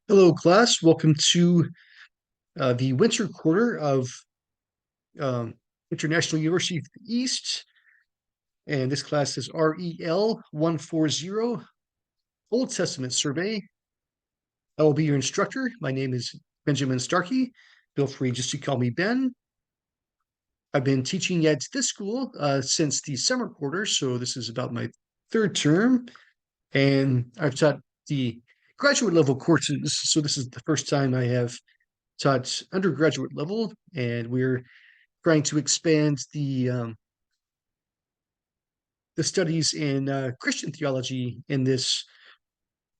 Hello, class. Welcome to the winter quarter of um, International University of the East. And this class is REL 140, Old Testament Survey. I will be your instructor. My name is Benjamin Starkey. Feel free just to call me Ben. I've been teaching at this school since the summer quarter, so this is about my third term. And I've taught the graduate level courses, so this is the first time I have taught undergraduate level, and we're trying to expand the studies in Christian theology in this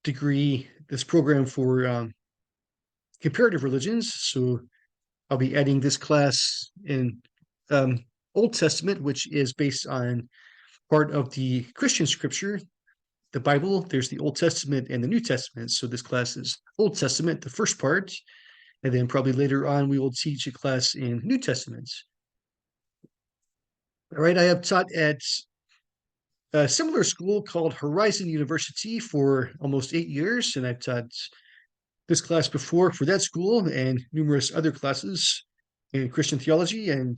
degree, this program for comparative religions. So I'll be adding this class in um, Old Testament, which is based on part of the Christian scripture, the Bible. There's the Old Testament and the New Testament. So this class is Old Testament, the first part, and then probably later on we will teach a class in New Testament. All right, I have taught at a similar school called Horizon University for almost 8 years, and I've taught this class before for that school and numerous other classes in Christian theology and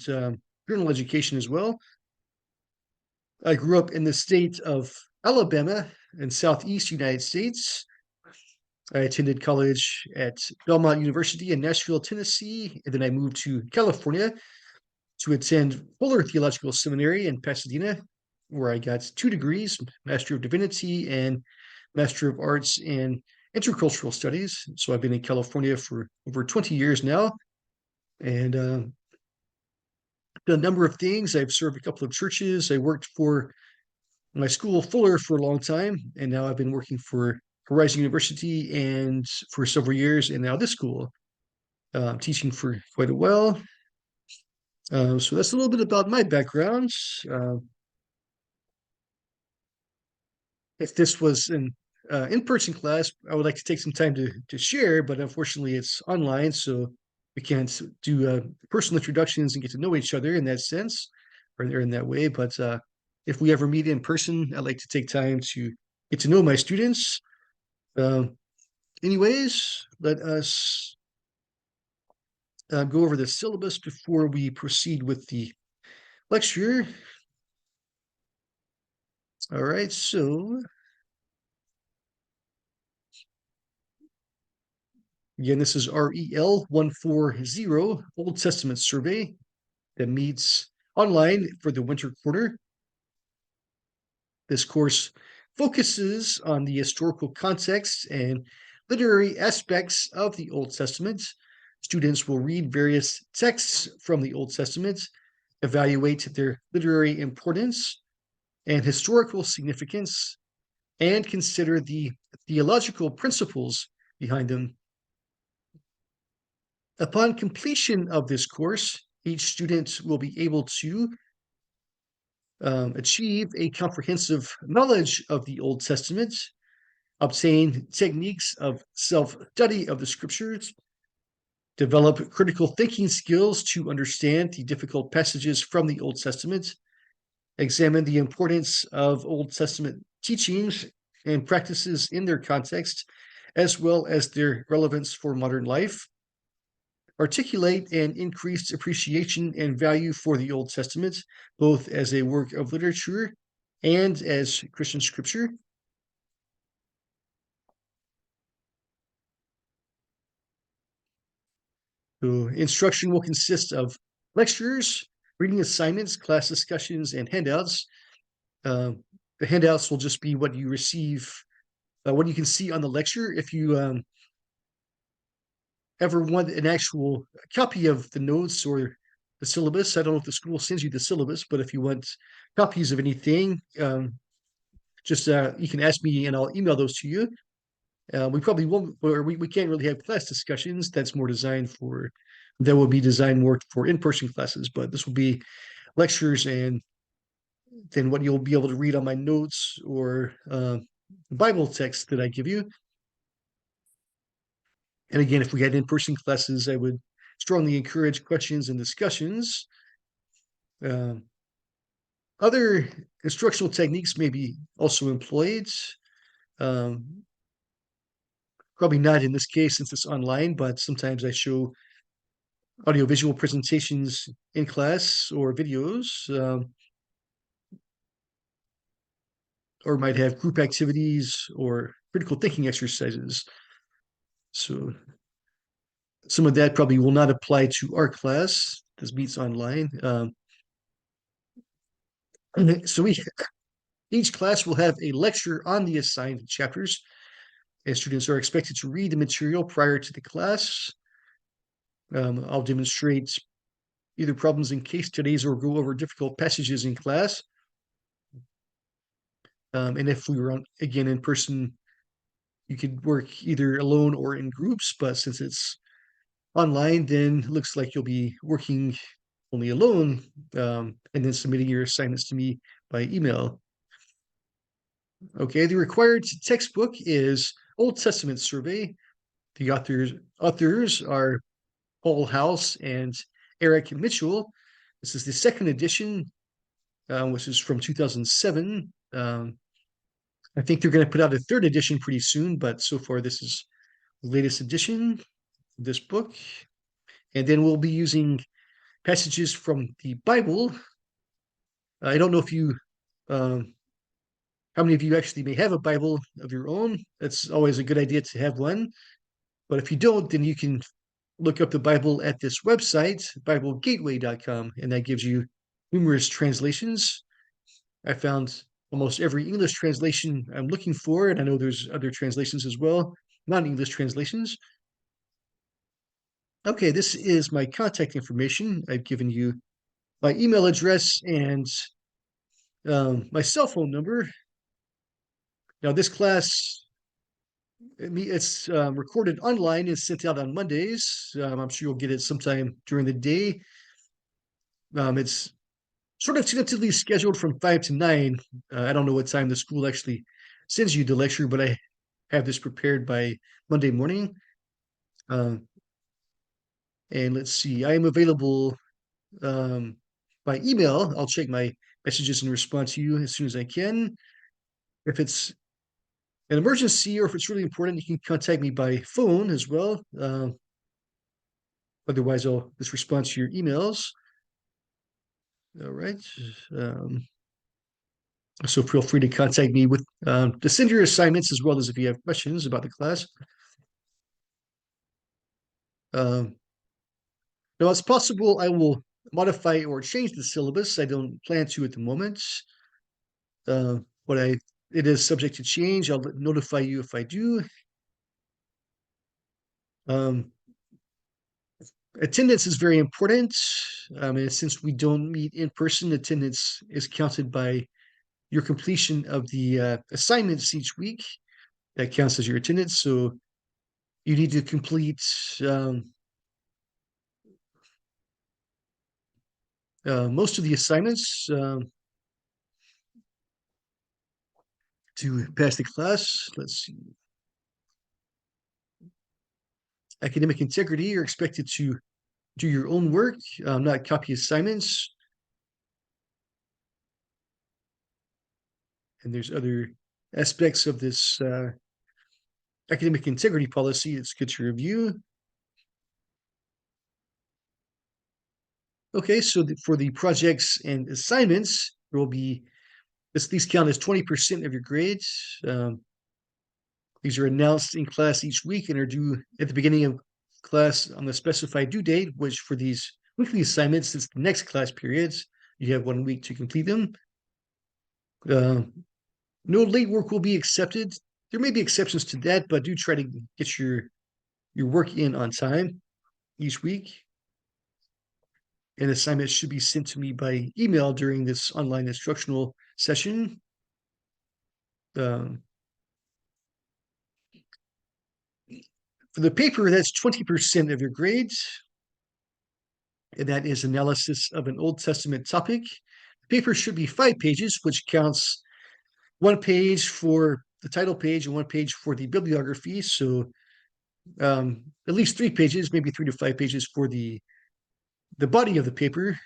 journal education as well. I grew up in the state of Alabama in Southeast United States. I attended college at Belmont University in Nashville, Tennessee, and then I moved to California to attend Fuller Theological Seminary in Pasadena, where I got 2 degrees, Master of Divinity and Master of Arts in Intercultural Studies. So I've been in California for over 20 years now, and done a number of things. I've served a couple of churches. I worked for my school, Fuller, for a long time, and now I've been working for Horizon University and for several years, and now this school, teaching for quite a while. So that's a little bit about my background. Uh, if this was an in-person class, I would like to take some time to share, but unfortunately it's online, so we can't do personal introductions and get to know each other in that sense, or in that way. But if we ever meet in person, I'd like to take time to get to know my students. Um, Anyways, let us go over the syllabus before we proceed with the lecture. All right, so again, this is REL 140, Old Testament Survey, that meets online for the winter quarter. This course focuses on the historical context and literary aspects of the Old Testament. Students will read various texts from the Old Testament, evaluate their literary importance and historical significance, and consider the theological principles behind them. Upon completion of this course, each student will be able to achieve a comprehensive knowledge of the Old Testament, obtain techniques of self study of the scriptures, develop critical thinking skills to understand the difficult passages from the Old Testament, examine the importance of Old Testament teachings and practices in their context, as well as their relevance for modern life, articulate an increased appreciation and value for the Old Testament, both as a work of literature and as Christian scripture. So instruction will consist of lectures, reading assignments, class discussions, and handouts. The handouts will just be what you receive, what you can see on the lecture. If you ever want an actual copy of the notes or the syllabus, I don't know if the school sends you the syllabus, but if you want copies of anything, just you can ask me and I'll email those to you. We probably won't, or we can't really have class discussions. That's more designed for, that will be designed more for in-person classes, but this will be lectures and then what you'll be able to read on my notes or Bible text that I give you. And again, if we had in-person classes, I would strongly encourage questions and discussions. Um, Other instructional techniques may be also employed. Um, Probably not in this case since it's online, but sometimes I show audiovisual presentations in class or videos, or might have group activities or critical thinking exercises. So some of that probably will not apply to our class. This meets online. So each class will have a lecture on the assigned chapters, and students are expected to read the material prior to the class. I'll demonstrate either problems in case studies or go over difficult passages in class. And if we were again in person, you could work either alone or in groups, but since it's online, then it looks like you'll be working only alone, and then submitting your assignments to me by email. Okay, the required textbook is Old Testament Survey. The authors are Paul House and Eric Mitchell. This is the second edition, which is from 2007. I think they're going to put out a third edition pretty soon, but so far this is the latest edition of this book. And then we'll be using passages from the Bible. I don't know if you, um, how many of you actually may have a Bible of your own. That's always a good idea to have one. But if you don't, then you can look up the Bible at this website, BibleGateway.com, and that gives you numerous translations. I found almost every English translation I'm looking for, and I know there's other translations as well, non-English translations. Okay, this is my contact information. I've given you my email address and my cell phone number. Now, this class, it's recorded online and sent out on Mondays. I'm sure you'll get it sometime during the day. It's sort of tentatively scheduled from 5 to 9. I don't know what time the school actually sends you the lecture, but I have this prepared by Monday morning. Uh, and let's see, I am available by email. I'll check my messages and respond to you as soon as I can. If it's an emergency or if it's really important, you can contact me by phone as well. Otherwise, I'll just respond to your emails. All right. Um, so feel free to contact me with to send your assignments as well as if you have questions about the class. Um, Now, it's possible I will modify or change the syllabus. I don't plan to at the moment, but it is subject to change. I'll notify you if I do. Um, Attendance is very important. And since we don't meet in person, attendance is counted by your completion of the assignments each week. That counts as your attendance. So you need to complete most of the assignments to pass the class. Let's see. Academic integrity, you're expected to do your own work, not copy assignments. And there's other aspects of this academic integrity policy it's good to review. Okay, so for the projects and assignments, there will be, these count as 20% of your grades. These are announced in class each week and are due at the beginning of class on the specified due date, which for these weekly assignments, since the next class periods, you have 1 week to complete them. No late work will be accepted. There may be exceptions to that, but do try to get your work in on time each week. An assignment should be sent to me by email during this online instructional session. For the paper, that's 20% of your grades, and that is analysis of an Old Testament topic. The paper should be 5 pages, which counts 1 page for the title page and 1 page for the bibliography. So at least 3 pages, maybe 3 to 5 pages for the body of the paper.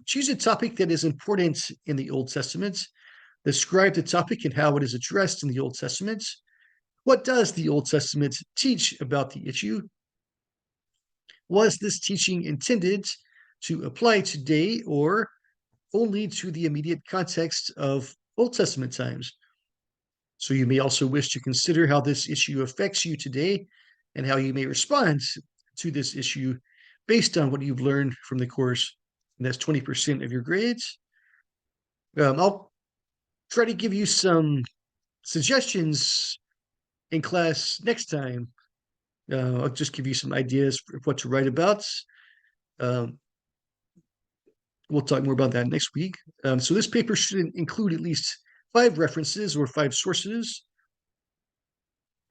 Choose a topic that is important in the Old Testament. Describe the topic and how it is addressed in the Old Testament. What does the Old Testament teach about the issue? Was this teaching intended to apply today or only to the immediate context of Old Testament times? So you may also wish to consider how this issue affects you today and how you may respond to this issue based on what you've learned from the course. And that's 20% of your grades. I'll try to give you some suggestions in class next time. I'll just give you some ideas of what to write about. Um, we'll talk more about that next week. So this paper should include at least 5 references or 5 sources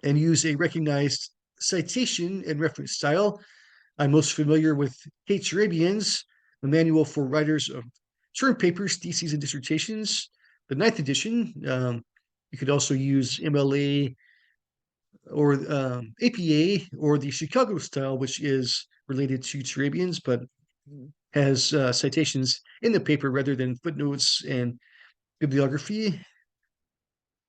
and use a recognized citation and reference style. I'm most familiar with Kate Turabian's The Manual for Writers of Term Papers, Theses, and Dissertations, the 9th edition. You could also use MLA or APA or the Chicago style, which is related to Turabian's, but has citations in the paper rather than footnotes and bibliography.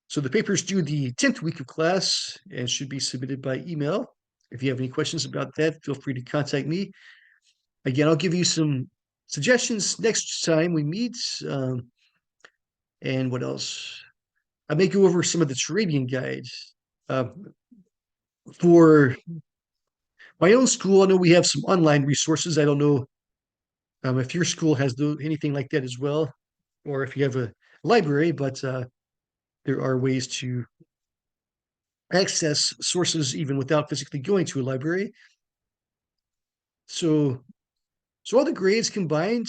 So the papers due the 10th week of class and should be submitted by email. If you have any questions about that, feel free to contact me. Again, I'll give you some suggestions next time we meet. And what else? I may go over some of the Turabian guides. For my own school, I know we have some online resources. I don't know if your school has anything like that as well, or if you have a library, but there are ways to access sources even without physically going to a library. So, all the grades combined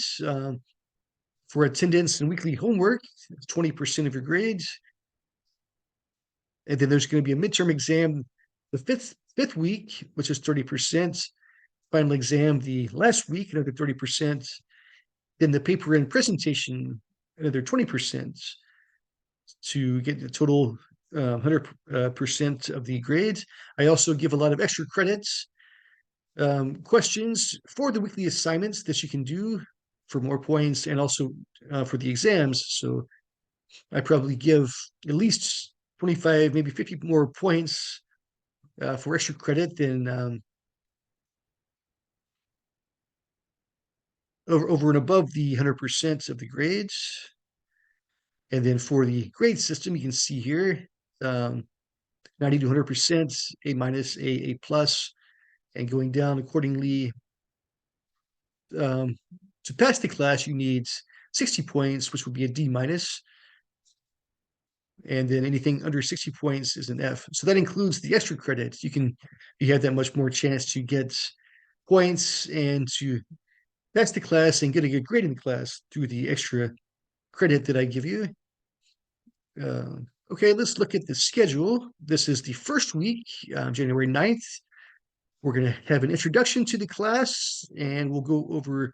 for attendance and weekly homework, 20% of your grades. And then there's going to be a midterm exam the fifth week, which is 30%. Final exam the last week, another 30%. Then the paper and presentation, another 20%, to get the total 100% of the grades. I also give a lot of extra credits, questions for the weekly assignments that you can do for more points, and also for the exams. So I probably give at least 25, maybe 50 more points for extra credit than over and above the 100% of the grades. And then for the grade system, you can see here 90 to 100%, A minus, A plus, and going down accordingly. To pass the class, you need 60 points, which would be a D minus. And then anything under 60 points is an F. So that includes the extra credits. You have that much more chance to get points and to pass the class and get a good grade in the class through the extra credit that I give you. Okay, let's look at the schedule. This is the first week, January 9th. We're going to have an introduction to the class, and we'll go over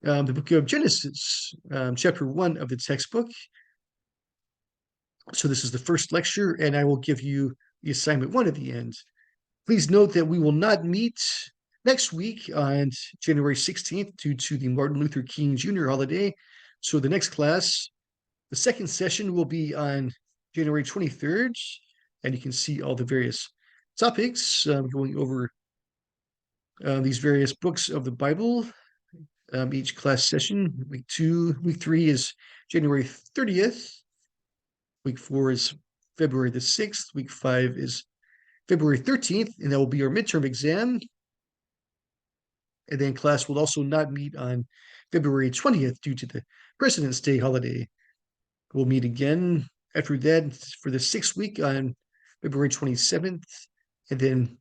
the book of Genesis, chapter 1 of the textbook. So this is the first lecture, and I will give you the assignment 1 at the end. Please note that we will not meet next week on January 16th due to the Martin Luther King Jr. holiday. So the next class, the second session, will be on January 23rd, and you can see all the various topics going over these various books of the Bible. Each class session, week 3 is January 30th. Week 4 is February the 6th. Week 5 is February 13th, and that will be our midterm exam. And then class will also not meet on February 20th due to the President's Day holiday. We'll meet again after that for the 6th week on February 27th, and then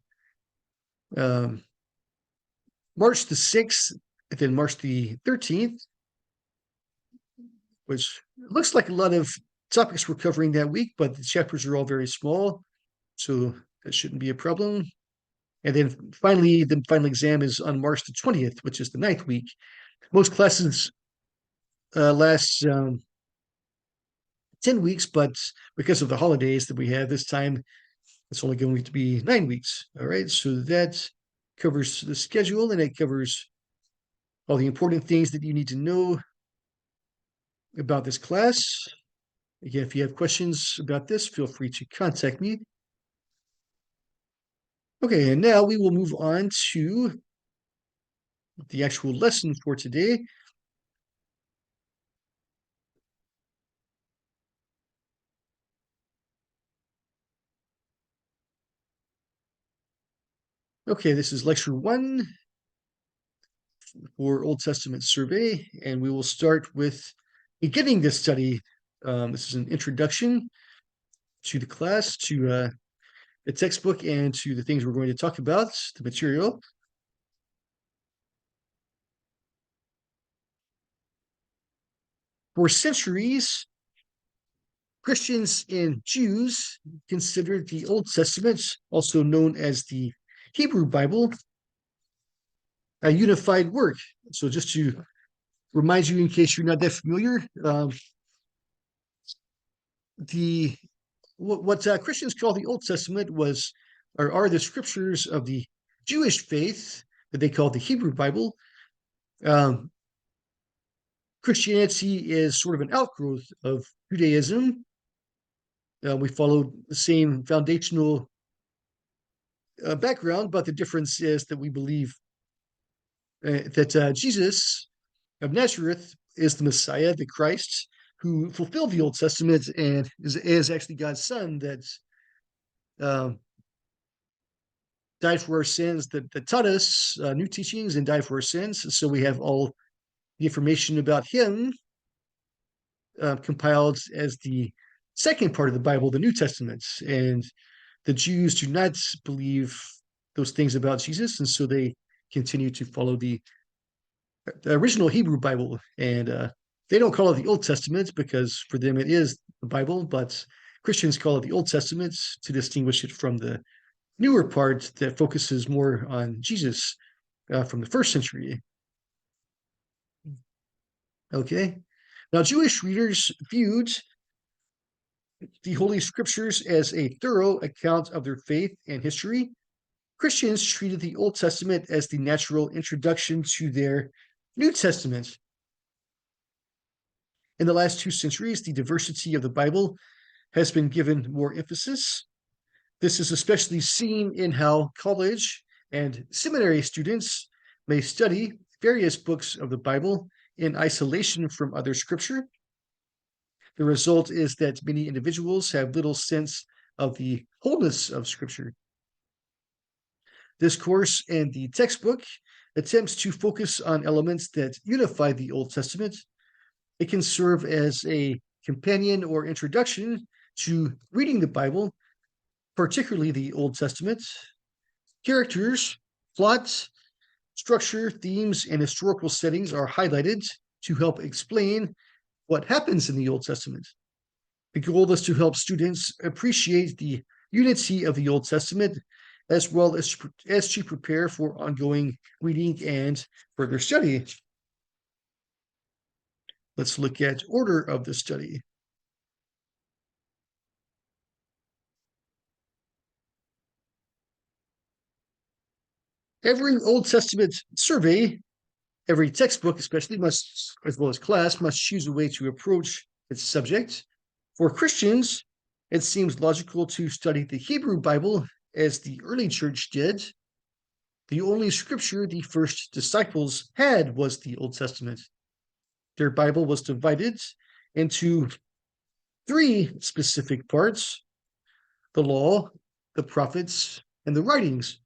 March the 6th, and then March the 13th, which looks like a lot of topics we're covering that week, but the chapters are all very small, so that shouldn't be a problem. And then finally, the final exam is on March the 20th, which is the 9th week. Most classes last 10 weeks, but because of the holidays that we have this time, it's only going to be 9 weeks. All right, so that covers the schedule, and it covers all the important things that you need to know about this class. Again, if you have questions about this, feel free to contact me. Okay, and now we will move on to the actual lesson for today. Okay, this is lecture one for Old Testament survey, and we will start with beginning this study. This is an introduction to the class, to the textbook, and to the things we're going to talk about, the material. For centuries, Christians and Jews considered the Old Testament, also known as the Hebrew Bible, a unified work. So, just to remind you, in case you're not that familiar, the what Christians call the Old Testament was or are the scriptures of the Jewish faith that they call the Hebrew Bible. Um, Christianity is sort of an outgrowth of Judaism. We follow the same foundational background, but the difference is that we believe that Jesus of Nazareth is the Messiah, the Christ, who fulfilled the Old Testament and is actually God's Son that um, died for our sins, that taught us new teachings and died for our sins. So we have all the information about him compiled as the second part of the Bible, the New Testament. And the Jews do not believe those things about Jesus, and so they continue to follow the original Hebrew Bible. And they don't call it the Old Testament because for them it is the Bible, but Christians call it the Old Testament to distinguish it from the newer part that focuses more on Jesus from the first century. Okay. Now, Jewish readers viewed the Holy Scriptures as a thorough account of their faith and history. Christians treated the Old Testament as the natural introduction to their New Testament. In the last 2 centuries, the diversity of the Bible has been given more emphasis. This is especially seen in how college and seminary students may study various books of the Bible in isolation from other scripture. The result is that many individuals have little sense of the wholeness of scripture. This course and the textbook attempts to focus on elements that unify the Old Testament. It can serve as a companion or introduction to reading the Bible, particularly the Old Testament. Characters, plots, structure, themes, and historical settings are highlighted to help explain what happens in the Old Testament. The goal is to help students appreciate the unity of the Old Testament as well as to prepare for ongoing reading and further study. Let's look at order of the study. Every Old Testament survey, every textbook especially must, as well as class, must choose a way to approach its subject. For Christians, it seems logical to study the Hebrew Bible as the early church did. The only scripture the first disciples had was the Old Testament. Their Bible was divided into three specific parts: the law, the prophets, and the writings.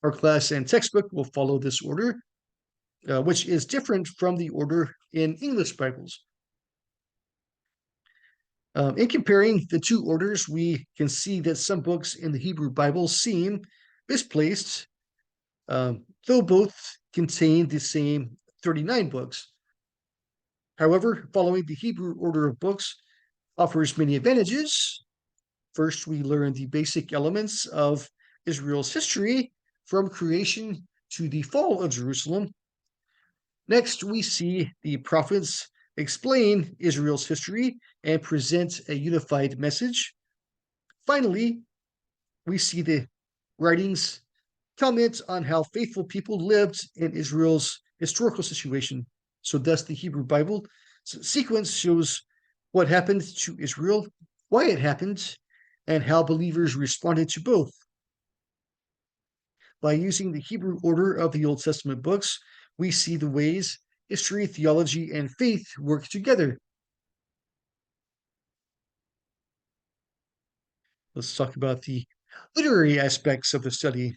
Our class and textbook will follow this order, which is different from the order in English Bibles. In comparing the two orders, we can see that some books in the Hebrew Bible seem misplaced, though both contain the same 39 books. However, following the Hebrew order of books offers many advantages. First, we learn the basic elements of Israel's history from creation to the fall of Jerusalem. Next, we see the prophets explain Israel's history and present a unified message. Finally, we see the writings comment on how faithful people lived in Israel's historical situation. So, thus, the Hebrew Bible sequence shows what happened to Israel, why it happened, and how believers responded to both. By using the Hebrew order of the Old Testament books, we see the ways history, theology, and faith work together. Let's talk about the literary aspects of the study.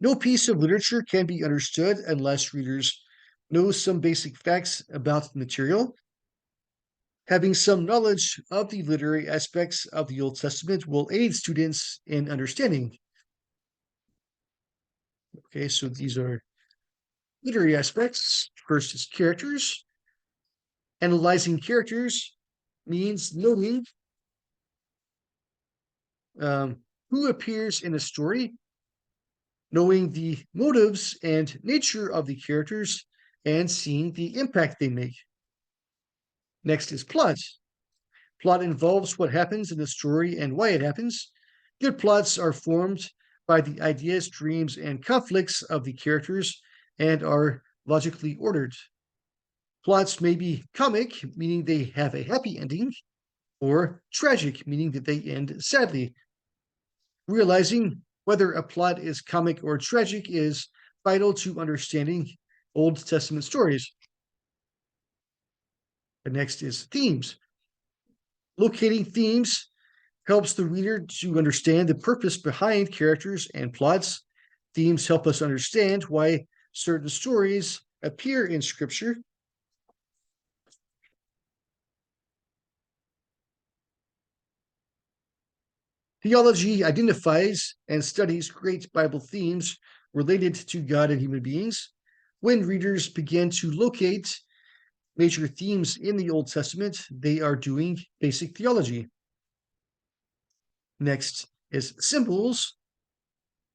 No piece of literature can be understood unless readers know some basic facts about the material. Having some knowledge of the literary aspects of the Old Testament will aid students in understanding. Okay, so these are literary aspects. First is characters. Analyzing characters means knowing who appears in a story, knowing the motives and nature of the characters, and seeing the impact they make. Next is plot. Plot involves what happens in the story and why it happens. Good plots are formed by the ideas, dreams, and conflicts of the characters and are logically ordered. Plots may be comic, meaning they have a happy ending, or tragic, meaning that they end sadly. Realizing whether a plot is comic or tragic is vital to understanding Old Testament stories. The next is themes. Locating themes helps the reader to understand the purpose behind characters and plots. Themes help us understand why certain stories appear in Scripture. Theology identifies and studies great Bible themes related to God and human beings. When readers begin to locate major themes in the Old Testament, they are doing basic theology. Next is symbols.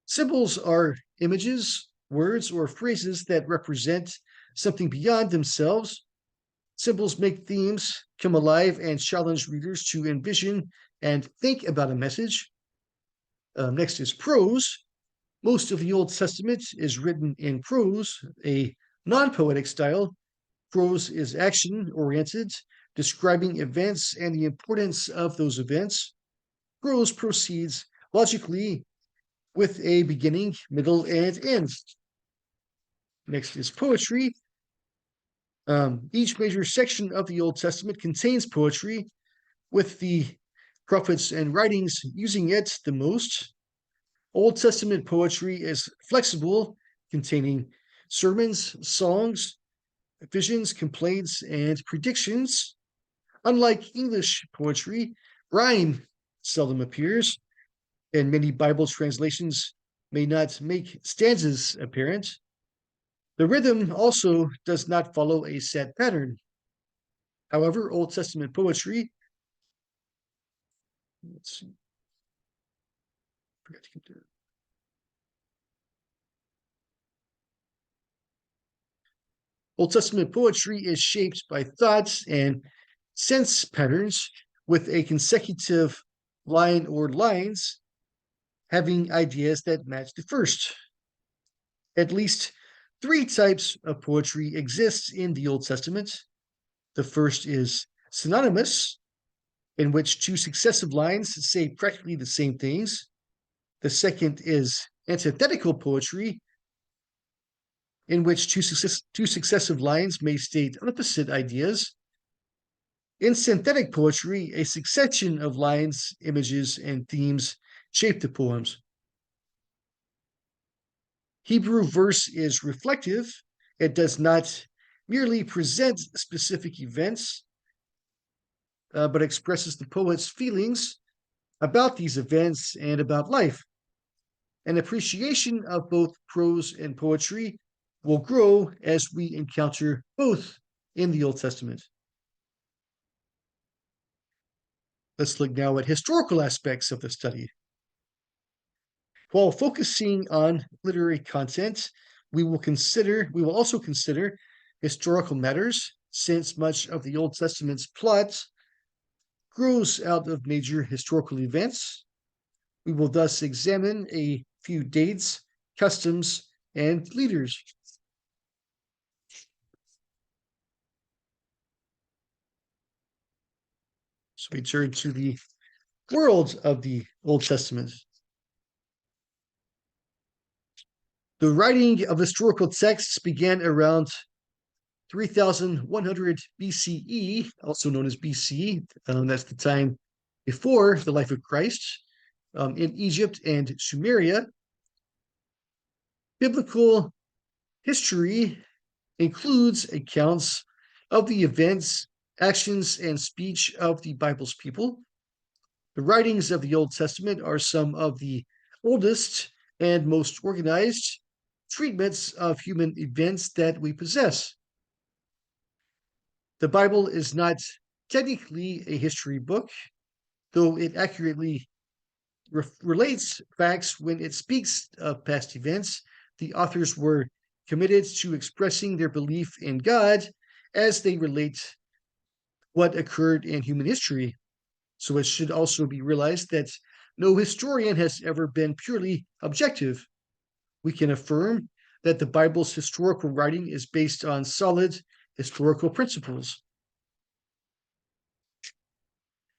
Symbols are images, words, or phrases that represent something beyond themselves. Symbols make themes come alive and challenge readers to envision and think about a message. Next is prose. Most of the Old Testament is written in prose, a non poetic style. Prose is action oriented, describing events and the importance of those events. Prose proceeds logically with a beginning, middle, and end. Next is poetry. Each major section of the Old Testament contains poetry, with the prophets and writings using it the most. Old Testament poetry is flexible, containing sermons, songs, visions, complaints, and predictions. Unlike English poetry, rhyme seldom appears, and many Bible translations may not make stanzas apparent. The rhythm also does not follow a set pattern. However, Old Testament poetry, let's see, forgot to get there. Old Testament poetry is shaped by thoughts and sense patterns with a consecutive line or lines having ideas that match the first. At least three types of poetry exist in the Old Testament. The first is synonymous, in which two successive lines say practically the same things. The second is antithetical poetry, in which two successive lines may state opposite ideas. In synthetic poetry, a succession of lines, images, and themes shape the poems. Hebrew verse is reflective. It does not merely present specific events, but expresses the poet's feelings about these events and about life. An appreciation of both prose and poetry will grow as we encounter both in the Old Testament. Let's look now at historical aspects of the study. While focusing on literary content, we will also consider historical matters, since much of the Old Testament's plot grows out of major historical events. We will thus examine a few dates, customs, and leaders. So we turn to the world of the Old Testament. The writing of historical texts began around 3100 BCE, also known as BC. That's the time before the life of Christ, in Egypt and Sumeria. Biblical history includes accounts of the events, actions, and speech of the Bible's people. The writings of the Old Testament are some of the oldest and most organized treatments of human events that we possess. The Bible is not technically a history book, though it accurately relates facts when it speaks of past events. The authors were committed to expressing their belief in God as they relate what occurred in human history. So it should also be realized that no historian has ever been purely objective. We can affirm that the Bible's historical writing is based on solid historical principles.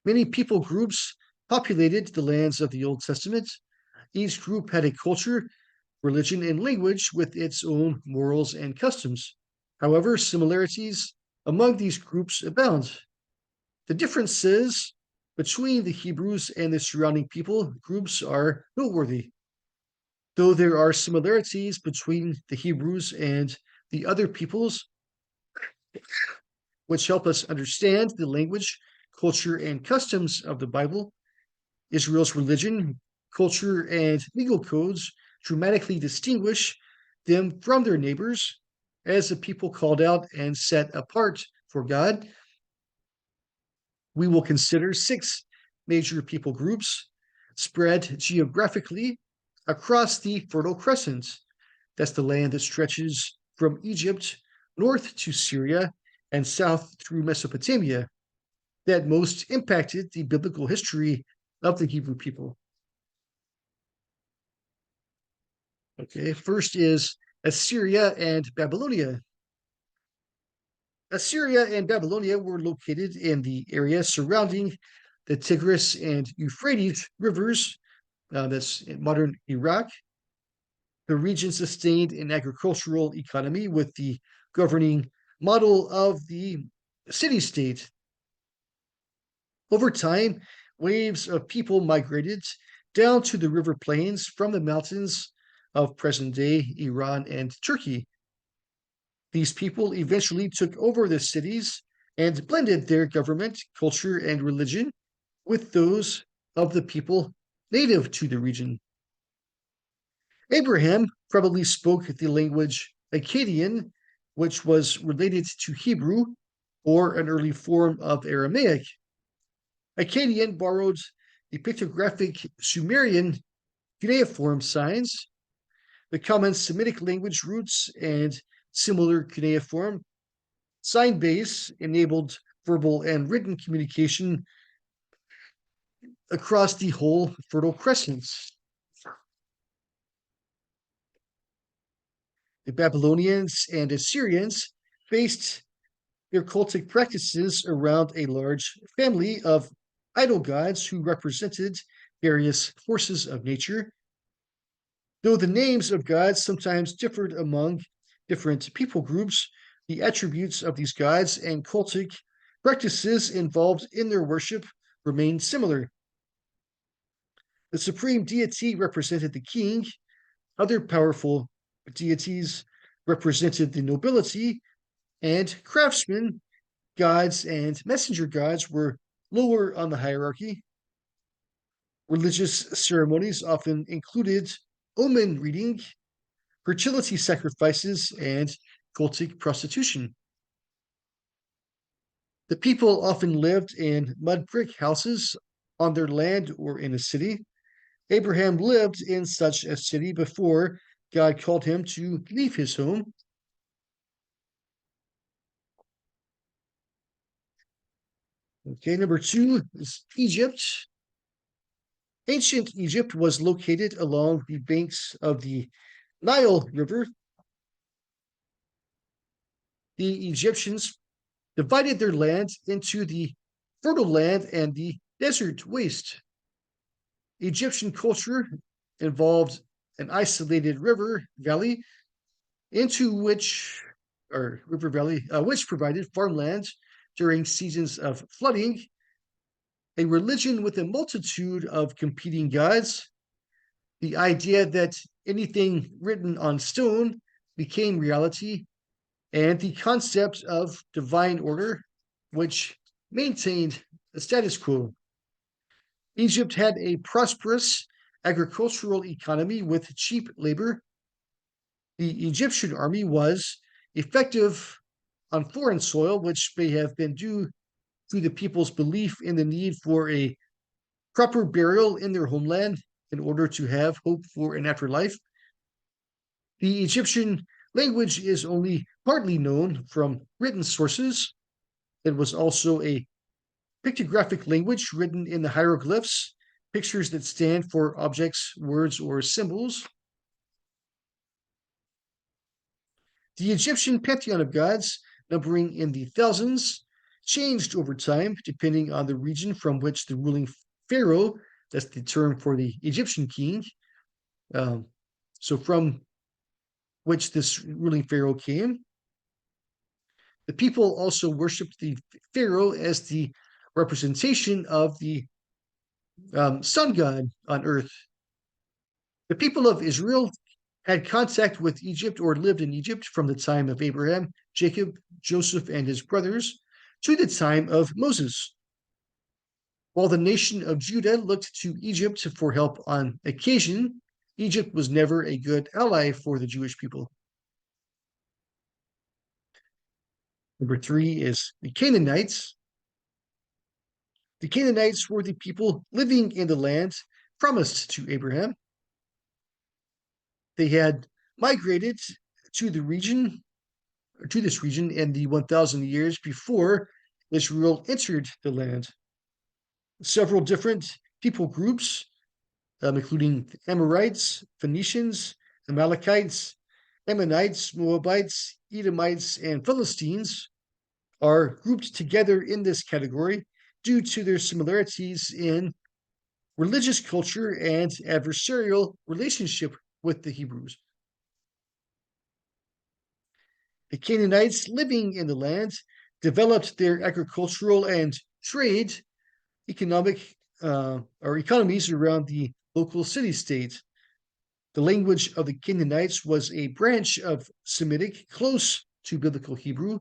Many people groups populated the lands of the Old Testament. Each group had a culture, religion, and language with its own morals and customs. However, similarities among these groups abound. The differences between the Hebrews and the surrounding people groups are noteworthy. Though there are similarities between the Hebrews and the other peoples, which help us understand the language, culture, and customs of the Bible, Israel's religion, culture, and legal codes dramatically distinguish them from their neighbors as a people called out and set apart for God. We will consider 6 major people groups spread geographically across the Fertile Crescent. That's the land that stretches from Egypt north to Syria and south through Mesopotamia, that most impacted the biblical history of the Hebrew people. Okay, first is Assyria and Babylonia. Assyria and Babylonia were located in the area surrounding the Tigris and Euphrates rivers. That's in modern Iraq. The region sustained an agricultural economy with the governing model of the city state. Over time, waves of people migrated down to the river plains from the mountains of present day Iran and Turkey. These people eventually took over the cities and blended their government, culture, and religion with those of the people native to the region. Abraham probably spoke the language Akkadian, which was related to Hebrew or an early form of Aramaic. Akkadian borrowed the pictographic Sumerian cuneiform signs, the common Semitic language roots, and similar cuneiform sign base enabled verbal and written communication across the whole Fertile Crescent. The Babylonians and Assyrians based their cultic practices around a large family of idol gods who represented various forces of nature. Though the names of gods sometimes differed among different people groups, the attributes of these gods and cultic practices involved in their worship remained similar. The supreme deity represented the king, other powerful deities represented the nobility, and craftsmen, gods, and messenger gods were lower on the hierarchy. Religious ceremonies often included omen reading, fertility sacrifices, and cultic prostitution. The people often lived in mud brick houses on their land or in a city. Abraham lived in such a city before God called him to leave his home. Okay, number 2 is Egypt. Ancient Egypt was located along the banks of the Nile River. The Egyptians divided their land into the fertile land and the desert waste. Egyptian culture involved an isolated river valley into which, or river valley, which provided farmland during seasons of flooding, a religion with a multitude of competing gods, the idea that anything written on stone became reality, and the concept of divine order, which maintained the status quo. Egypt had a prosperous agricultural economy with cheap labor. The Egyptian army was effective on foreign soil, which may have been due to the people's belief in the need for a proper burial in their homeland in order to have hope for an afterlife. The Egyptian language is only partly known from written sources. It was also a pictographic language written in the hieroglyphs, pictures that stand for objects, words, or symbols. The Egyptian pantheon of gods, numbering in the thousands, changed over time depending on the region from which the ruling pharaoh, that's the term for the Egyptian king, um, so from which this ruling pharaoh came. The people also worshipped the pharaoh as the representation of the sun god on earth. The people of Israel had contact with Egypt or lived in Egypt from the time of Abraham, Jacob, Joseph, and his brothers to the time of Moses. While the nation of Judah looked to Egypt for help on occasion, Egypt was never a good ally for the Jewish people. Number three is the Canaanites. The Canaanites were the people living in the land promised to Abraham. They had migrated to the region, or to this region, in the 1,000 years before Israel entered the land. Several different people groups, including Amorites, Phoenicians, Amalekites, Ammonites, Moabites, Edomites, and Philistines, are grouped together in this category due to their similarities in religious culture and adversarial relationship with the Hebrews. The Canaanites living in the land developed their agricultural and trade economic or economies around the local city state. The language of the Canaanites was a branch of Semitic close to biblical Hebrew.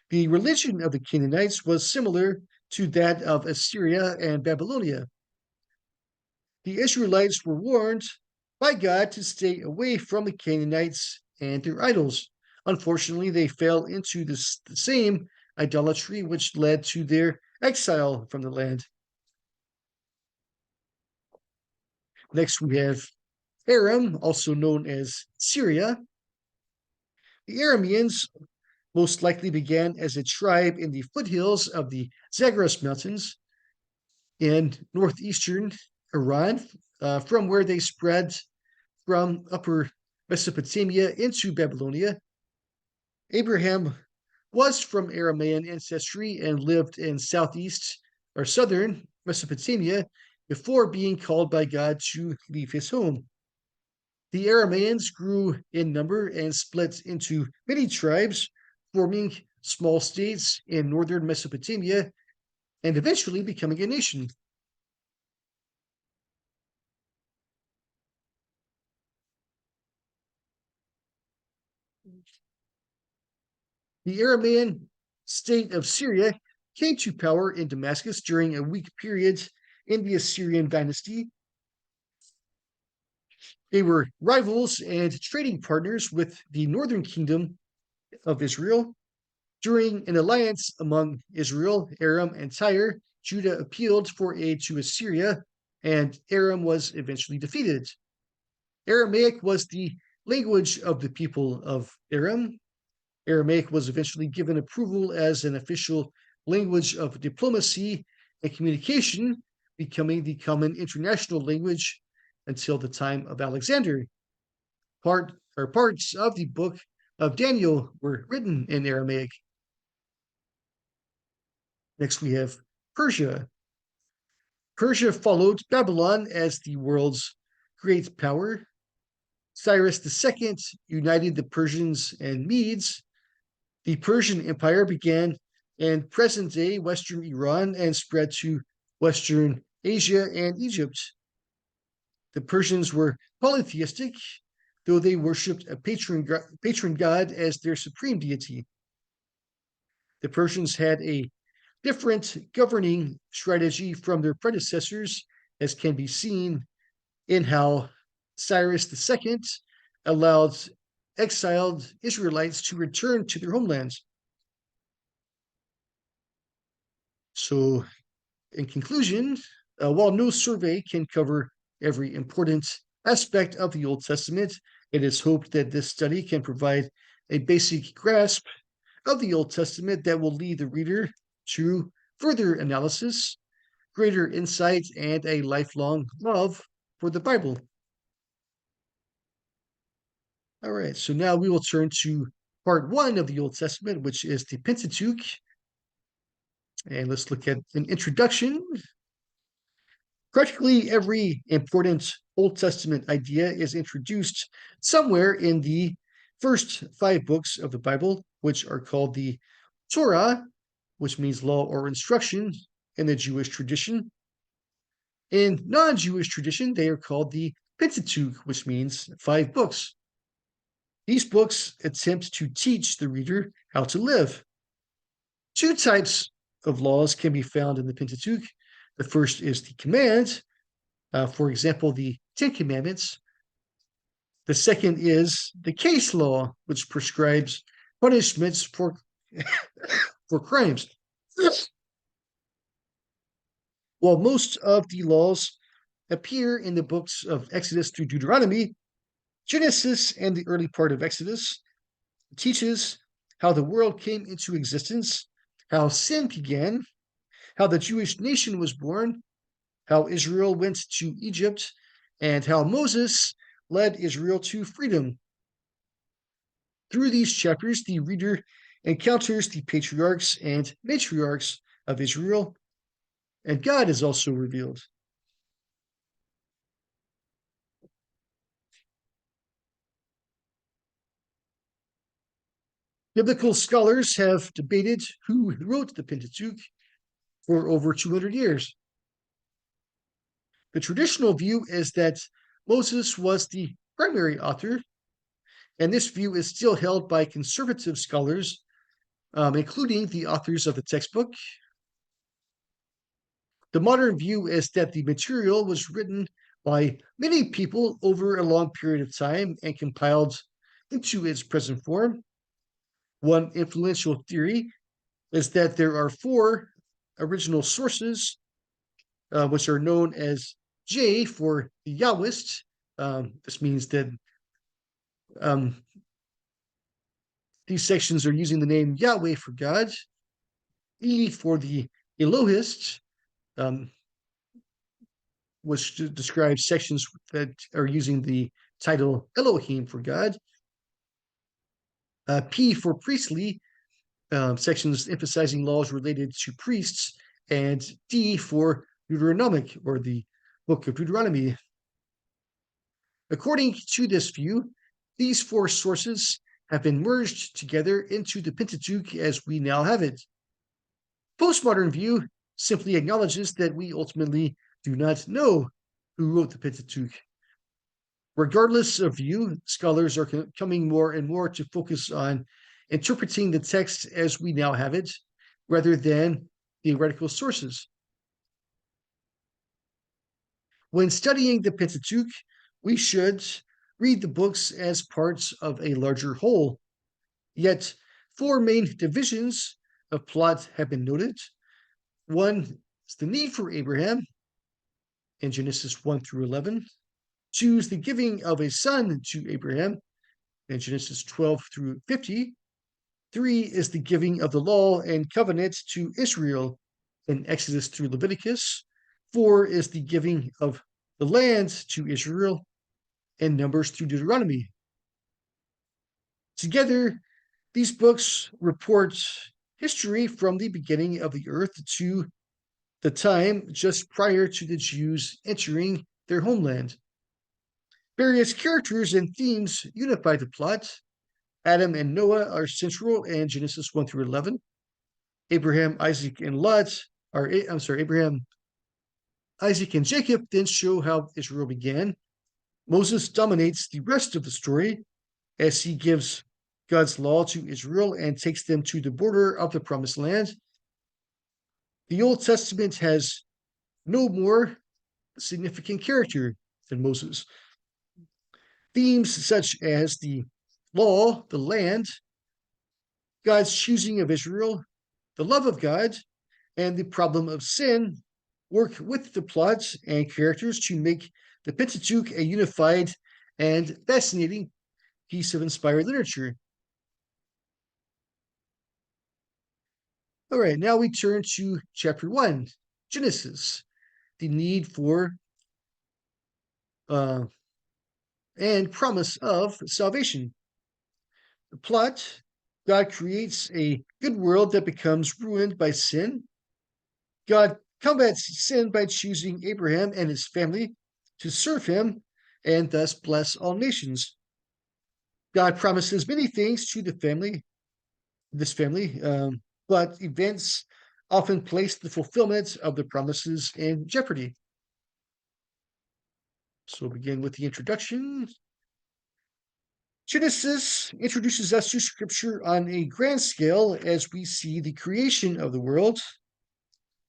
The religion of the Canaanites was similar to that of Assyria and Babylonia. The Israelites were warned by God to stay away from the Canaanites and their idols. Unfortunately, they fell into the same idolatry which led to their exile from the land. Next, we have Aram, also known as Syria. The Arameans most likely began as a tribe in the foothills of the Zagros Mountains in northeastern Iran, from where they spread from upper Mesopotamia into Babylonia. Abraham was from Aramaean ancestry and lived in southeast or southern Mesopotamia before being called by God to leave his home. The Aramaeans grew in number and split into many tribes, forming small states in northern Mesopotamia and eventually becoming a nation. The Aramaean state of Syria came to power in Damascus during a weak period in the Assyrian dynasty. They were rivals and trading partners with the northern kingdom of Israel. During an alliance among Israel, Aram, and Tyre, Judah appealed for aid to Assyria, and Aram was eventually defeated. Aramaic was the language of the people of Aram. Aramaic was eventually given approval as an official language of diplomacy and communication, becoming the common international language until the time of Alexander. Parts of the book of Daniel were written in Aramaic. Next, we have Persia. Persia followed Babylon as the world's great power. Cyrus II united the Persians and Medes. The Persian Empire began in present day Western Iran and spread to Western Asia and Egypt. The Persians were polytheistic, though they worshipped a patron god as their supreme deity. The Persians had a different governing strategy from their predecessors, as can be seen in how Cyrus II allowed exiled Israelites to return to their homelands. So, in conclusion, while no survey can cover every important aspect of the Old Testament, it is hoped that this study can provide a basic grasp of the Old Testament that will lead the reader to further analysis, greater insight, and a lifelong love for the Bible. All right, so now we will turn to part one of the Old Testament, which is the Pentateuch. And let's look at an introduction. Practically every important Old Testament idea is introduced somewhere in the first 5 books of the Bible, which are called the Torah, which means law or instruction in the Jewish tradition. In non Jewish tradition, they are called the Pentateuch, which means 5 books. These books attempt to teach the reader how to live. 2 types of laws can be found in the Pentateuch. The first is the command, for example, the Ten Commandments. The second is the case law, which prescribes punishments for, for crimes. While most of the laws appear in the books of Exodus through Deuteronomy, Genesis and the early part of Exodus teaches how the world came into existence, how sin began, how the Jewish nation was born, how Israel went to Egypt, and how Moses led Israel to freedom. Through these chapters, the reader encounters the patriarchs and matriarchs of Israel, and God is also revealed. Biblical scholars have debated who wrote the Pentateuch for over 200 years. The traditional view is that Moses was the primary author, and this view is still held by conservative scholars, including the authors of the textbook. The modern view is that the material was written by many people over a long period of time and compiled into its present form. One influential theory is that there are 4 original sources, which are known as J for the Yahwist. This means that um, these sections are using the name Yahweh for God. E for the Elohist, um, which describes sections that are using the title Elohim for God. P for priestly, sections emphasizing laws related to priests, and D for Deuteronomic, or the book of Deuteronomy. According to this view, these 4 sources have been merged together into the Pentateuch as we now have it. Postmodern view simply acknowledges that we ultimately do not know who wrote the Pentateuch. Regardless of view, scholars are coming more and more to focus on interpreting the text as we now have it, rather than theoretical sources. When studying the Pentateuch, we should read the books as parts of a larger whole. Yet, 4 main divisions of plot have been noted. One is the need for Abraham in Genesis 1 through 11. 2 is the giving of a son to Abraham in Genesis 12 through 50. 3 is the giving of the law and covenant to Israel in Exodus through Leviticus. 4 is the giving of the land to Israel in Numbers through Deuteronomy. Together, these books report history from the beginning of the earth to the time just prior to the Jews entering their homeland. Various characters and themes unify the plot. Adam and Noah are central in Genesis 1 through 11. Abraham, Isaac, and Lot are, I'm sorry, Abraham, Isaac, and Jacob then show how Israel began. Moses dominates the rest of the story as he gives God's law to Israel and takes them to the border of the promised land. The Old Testament has no more significant character than Moses. Themes such as the law, the land, God's choosing of Israel, the love of God, and the problem of sin work with the plots and characters to make the Pentateuch a unified and fascinating piece of inspired literature. All right, now we turn to chapter 1, Genesis, the need for uh, and promise of salvation. The plot: God creates a good world that becomes ruined by sin. God combats sin by choosing Abraham and his family to serve him and thus bless all nations. God promises many things to this family, but events often place the fulfillment of the promises in jeopardy. So we'll begin with the introduction. Genesis introduces us to Scripture on a grand scale as we see the creation of the world.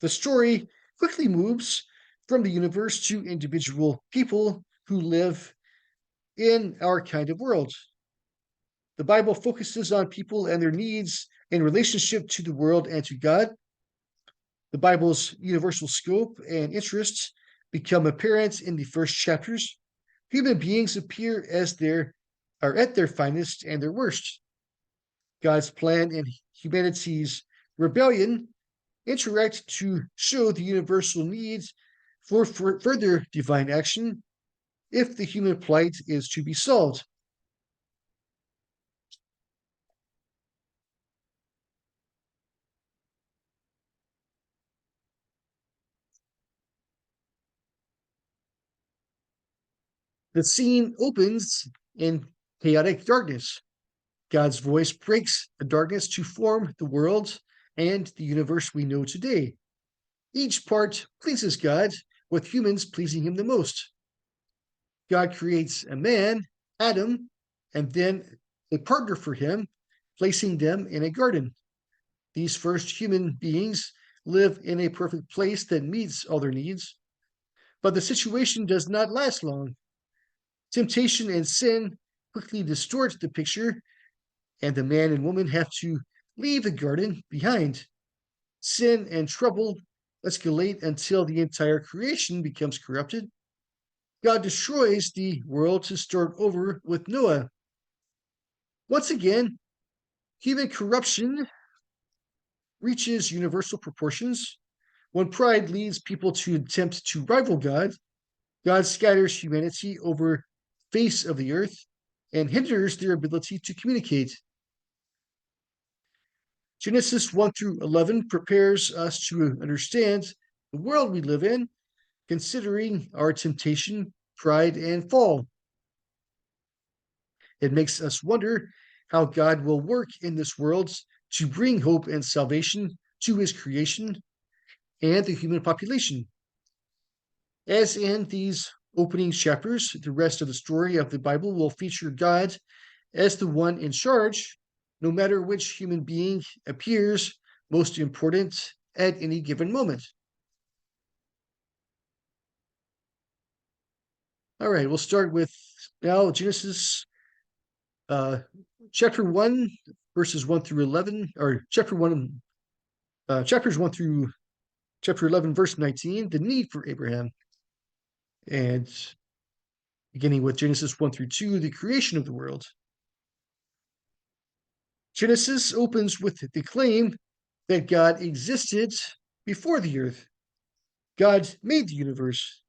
The story quickly moves from the universe to individual people who live in our kind of world. The Bible focuses on people and their needs in relationship to the world and to God. The Bible's universal scope and interests become apparent in the first chapters. Human beings appear as are at their finest and their worst. God's plan and humanity's rebellion interact to show the universal need for further divine action if the human plight is to be solved. The scene opens in chaotic darkness. God's voice breaks the darkness to form the world and the universe we know today. Each part pleases God, with humans pleasing him the most. God creates a man, Adam, and then a partner for him, placing them in a garden. These first human beings live in a perfect place that meets all their needs. But the situation does not last long. Temptation and sin quickly distort the picture, and the man and woman have to leave the garden behind. Sin and trouble escalate until the entire creation becomes corrupted. God destroys the world to start over with Noah. Once again, human corruption reaches universal proportions. When pride leads people to attempt to rival God, God scatters humanity over the face of the earth and hinders their ability to communicate. Genesis 1 through 11 prepares us to understand the world we live in, considering our temptation, pride, and fall. It makes us wonder how God will work in this world to bring hope and salvation to his creation and the human population. As in these opening chapters, the rest of the story of the Bible will feature God as the one in charge, no matter which human being appears most important at any given moment. All right, we'll start with now Genesis uh, chapter 1, verses 1 through 11, or chapter 1, chapters 1 through chapter 11, verse 19, the need for Abraham. And beginning with Genesis 1 through 2, the creation of the world. Genesis opens with the claim that God existed before the earth. God made the universe.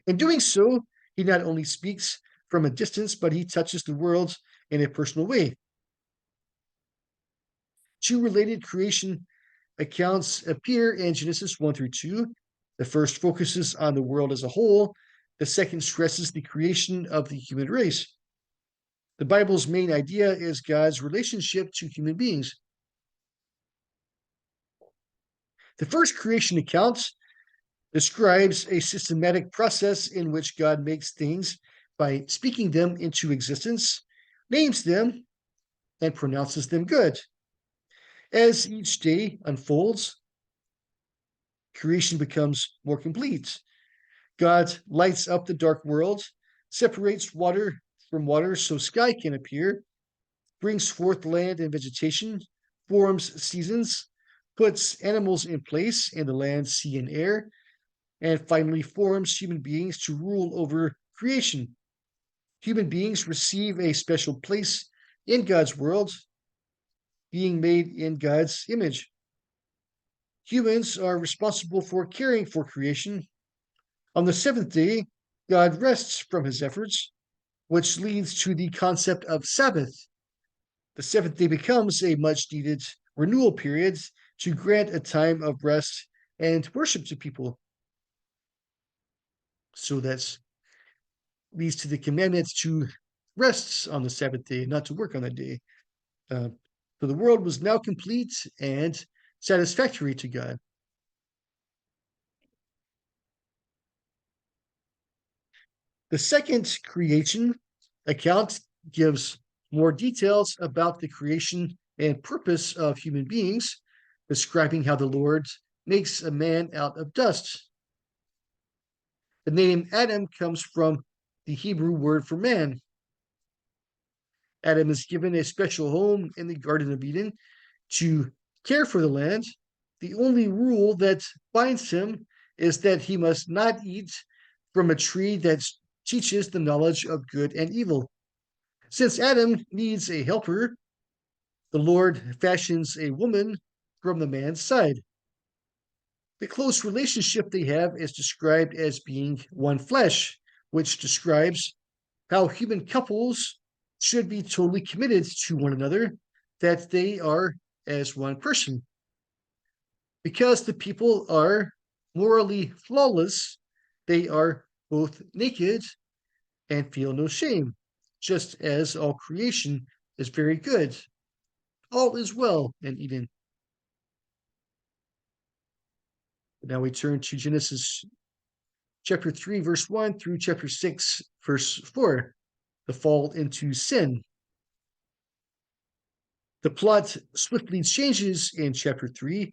In doing so, he not only speaks from a distance, but he touches the world in a personal way. Two related creation accounts appear in Genesis 1 through 2. The first focuses on the world as a whole, The second stresses the creation of the human race. The Bible's main idea is God's relationship to human beings. The first creation account describes a systematic process in which God makes things by speaking them into existence, names them, and pronounces them good. As each day unfolds, creation becomes more complete. God lights up the dark world, separates water from water so sky can appear, brings forth land and vegetation, forms seasons, puts animals in place in the land, sea, and air, and finally forms human beings to rule over creation. Human beings receive a special place in God's world, being made in God's image. Humans are responsible for caring for creation. On the seventh day, God rests from his efforts, which leads to the concept of Sabbath. The seventh day becomes a much needed renewal period to grant a time of rest and worship to people. So that leads to the commandment to rest on the Sabbath day, not to work on that day. Uh, so the world was now complete and satisfactory to God. The second creation account gives more details about the creation and purpose of human beings, describing how the Lord makes a man out of dust. The name Adam comes from the Hebrew word for man. Adam is given a special home in the Garden of Eden to care for the land. The only rule that binds him is that he must not eat from a tree that teaches the knowledge of good and evil. Since Adam needs a helper, the Lord fashions a woman from the man's side. The close relationship they have is described as being one flesh, which describes how human couples should be totally committed to one another, that they are as one person. Because the people are morally flawless, they are both naked and feel no shame, just as all creation is very good. All is well in Eden. Now we turn to Genesis chapter 3, verse 1 through chapter 6, verse 4, the fall into sin. The plot swiftly changes in chapter 3.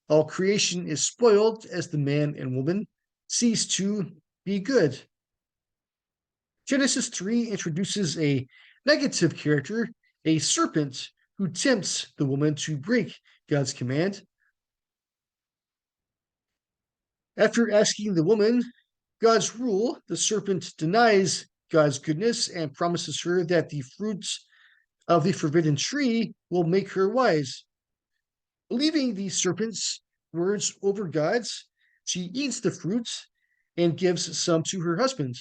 All creation is spoiled as the man and woman cease to be good. Genesis 3 introduces a negative character, a serpent who tempts the woman to break God's command. After asking the woman God's rule, the serpent denies God's goodness and promises her that the fruits of the forbidden tree will make her wise. Believing the serpent's words over God's, she eats the fruits and gives some to her husband.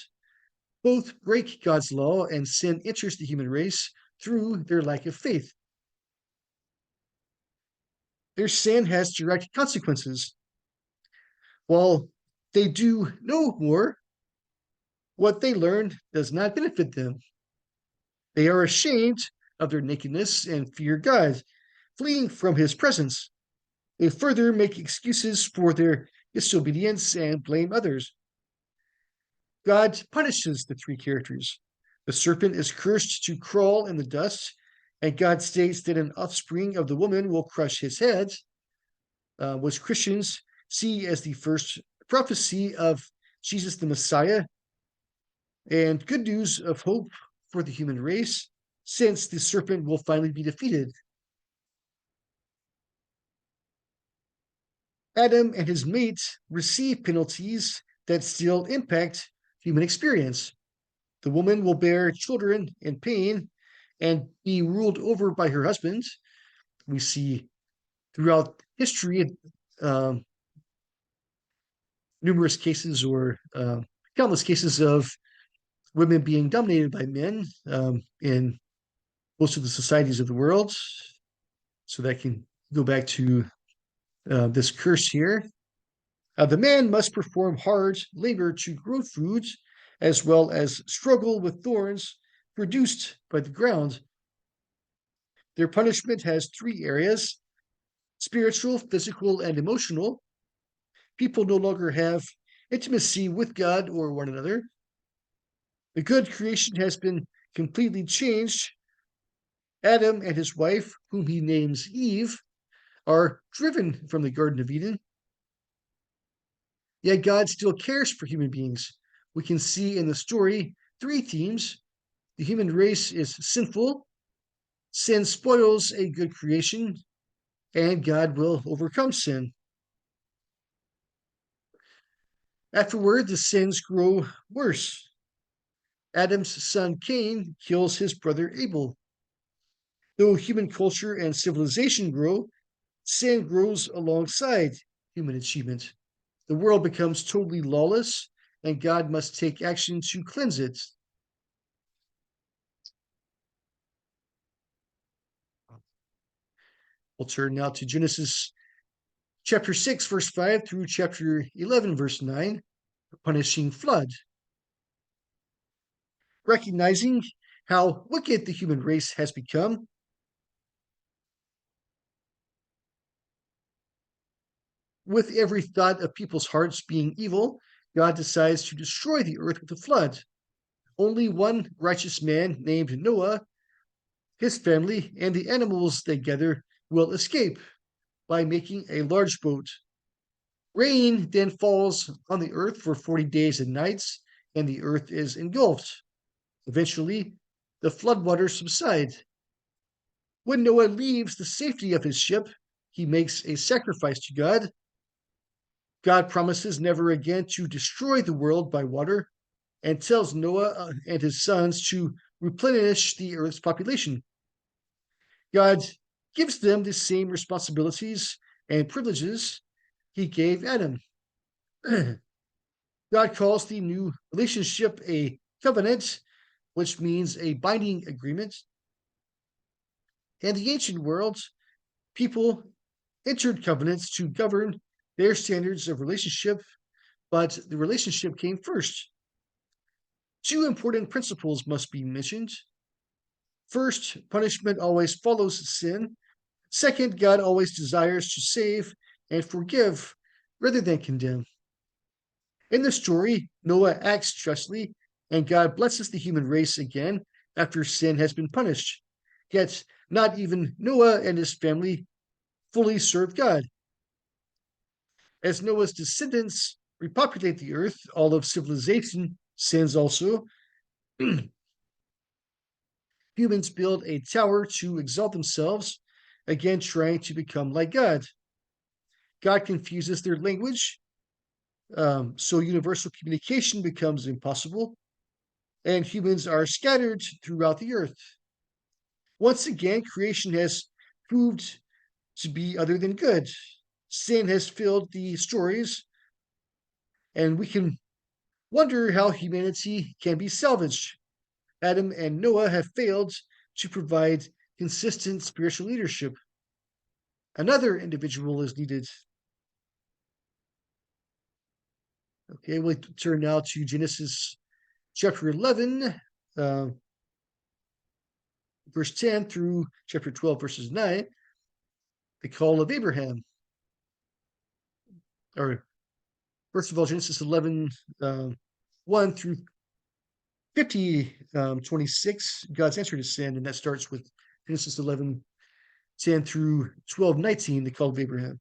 Both break God's law, and sin enters the human race through their lack of faith. Their sin has direct consequences. While they do know more, what they learned does not benefit them. They are ashamed of their nakedness and fear God, fleeing from his presence. They further make excuses for their disobedience and blame others. God punishes the three characters. The serpent is cursed to crawl in the dust, and God states that an offspring of the woman will crush his head, which Christians see as the first prophecy of Jesus the Messiah and good news of hope for the human race, since the serpent will finally be defeated. Adam and his mate receive penalties that still impact human experience. The woman will bear children in pain and be ruled over by her husband. We see throughout history numerous cases or countless cases of women being dominated by men in most of the societies of the world. So that can go back to this curse here. The man must perform hard labor to grow food, as well as struggle with thorns produced by the ground. Their punishment has three areas: spiritual, physical, and emotional. People no longer have intimacy with God or one another. The good creation has been completely changed. Adam and his wife, whom he names Eve, are driven from the Garden of Eden. Yet God still cares for human beings. We can see in the story three themes. The human race is sinful, sin spoils a good creation, and God will overcome sin. Afterward, the sins grow worse. Adam's son Cain kills his brother Abel. Though human culture and civilization grow, sin grows alongside human achievement. The world becomes totally lawless, and God must take action to cleanse it. We'll turn now to Genesis chapter 6, verse 5 through chapter 11, verse 9, the punishing flood. Recognizing how wicked the human race has become, with every thought of people's hearts being evil, God decides to destroy the earth with a flood. Only one righteous man named Noah, his family, and the animals they gather will escape by making a large boat. Rain then falls on the earth for 40 days and nights, and the earth is engulfed. Eventually, the floodwaters subside. When Noah leaves the safety of his ship, he makes a sacrifice to God. God promises never again to destroy the world by water and tells Noah and his sons to replenish the earth's population. God gives them the same responsibilities and privileges he gave Adam. God calls the new relationship a covenant, which means a binding agreement. In the ancient world, people entered covenants to govern their standards of relationship, but the relationship came first. Two important principles must be mentioned. First, punishment always follows sin. Second, God always desires to save and forgive rather than condemn. In the story, Noah acts justly, and God blesses the human race again after sin has been punished. Yet, not even Noah and his family fully serve God. As Noah's descendants repopulate the earth, all of civilization sins also. Humans build a tower to exalt themselves, again trying to become like God. God confuses their language, so universal communication becomes impossible, and humans are scattered throughout the earth. Once again, creation has proved to be other than good. Sin has filled the stories, and we can wonder how humanity can be salvaged. Adam and Noah have failed to provide consistent spiritual leadership. Another individual is needed. Okay, we'll turn now to Genesis chapter 11, uh, verse 10 through chapter 12, verses 9, the call of Abraham. Or, first of all, Genesis 11, 1 through 50, 26, God's answer to sin, and that starts with Genesis 11, 10 through 12, 19, the call of Abraham.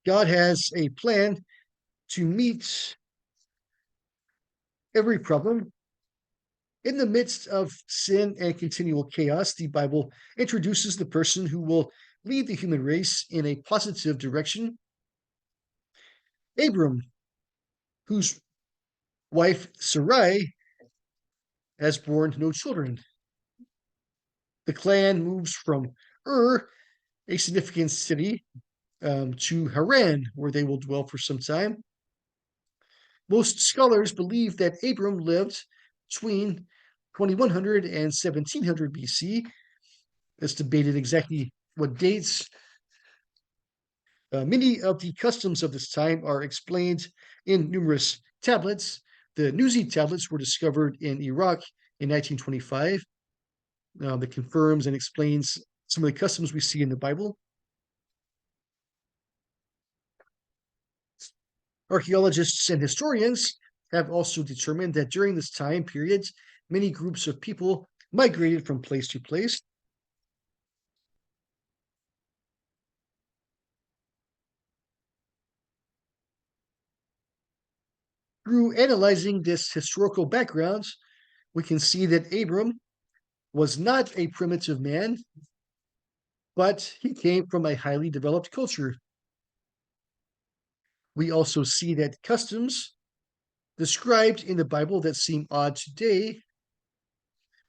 God has a plan to meet every problem. In the midst of sin and continual chaos, the Bible introduces the person who will lead the human race in a positive direction. Abram, whose wife Sarai has borne no children. The clan moves from Ur, a significant city, to Haran, where they will dwell for some time. Most scholars believe that Abram lived between 2100 and 1700 BC. It's debated exactly what dates. Many of the customs of this time are explained in numerous tablets. The Nuzi tablets were discovered in Iraq in 1925 that confirms and explains some of the customs we see in the Bible. Archaeologists and historians have also determined that during this time period, many groups of people migrated from place to place. Through analyzing this historical background, we can see that Abram was not a primitive man, but he came from a highly developed culture. We also see that customs described in the Bible that seem odd today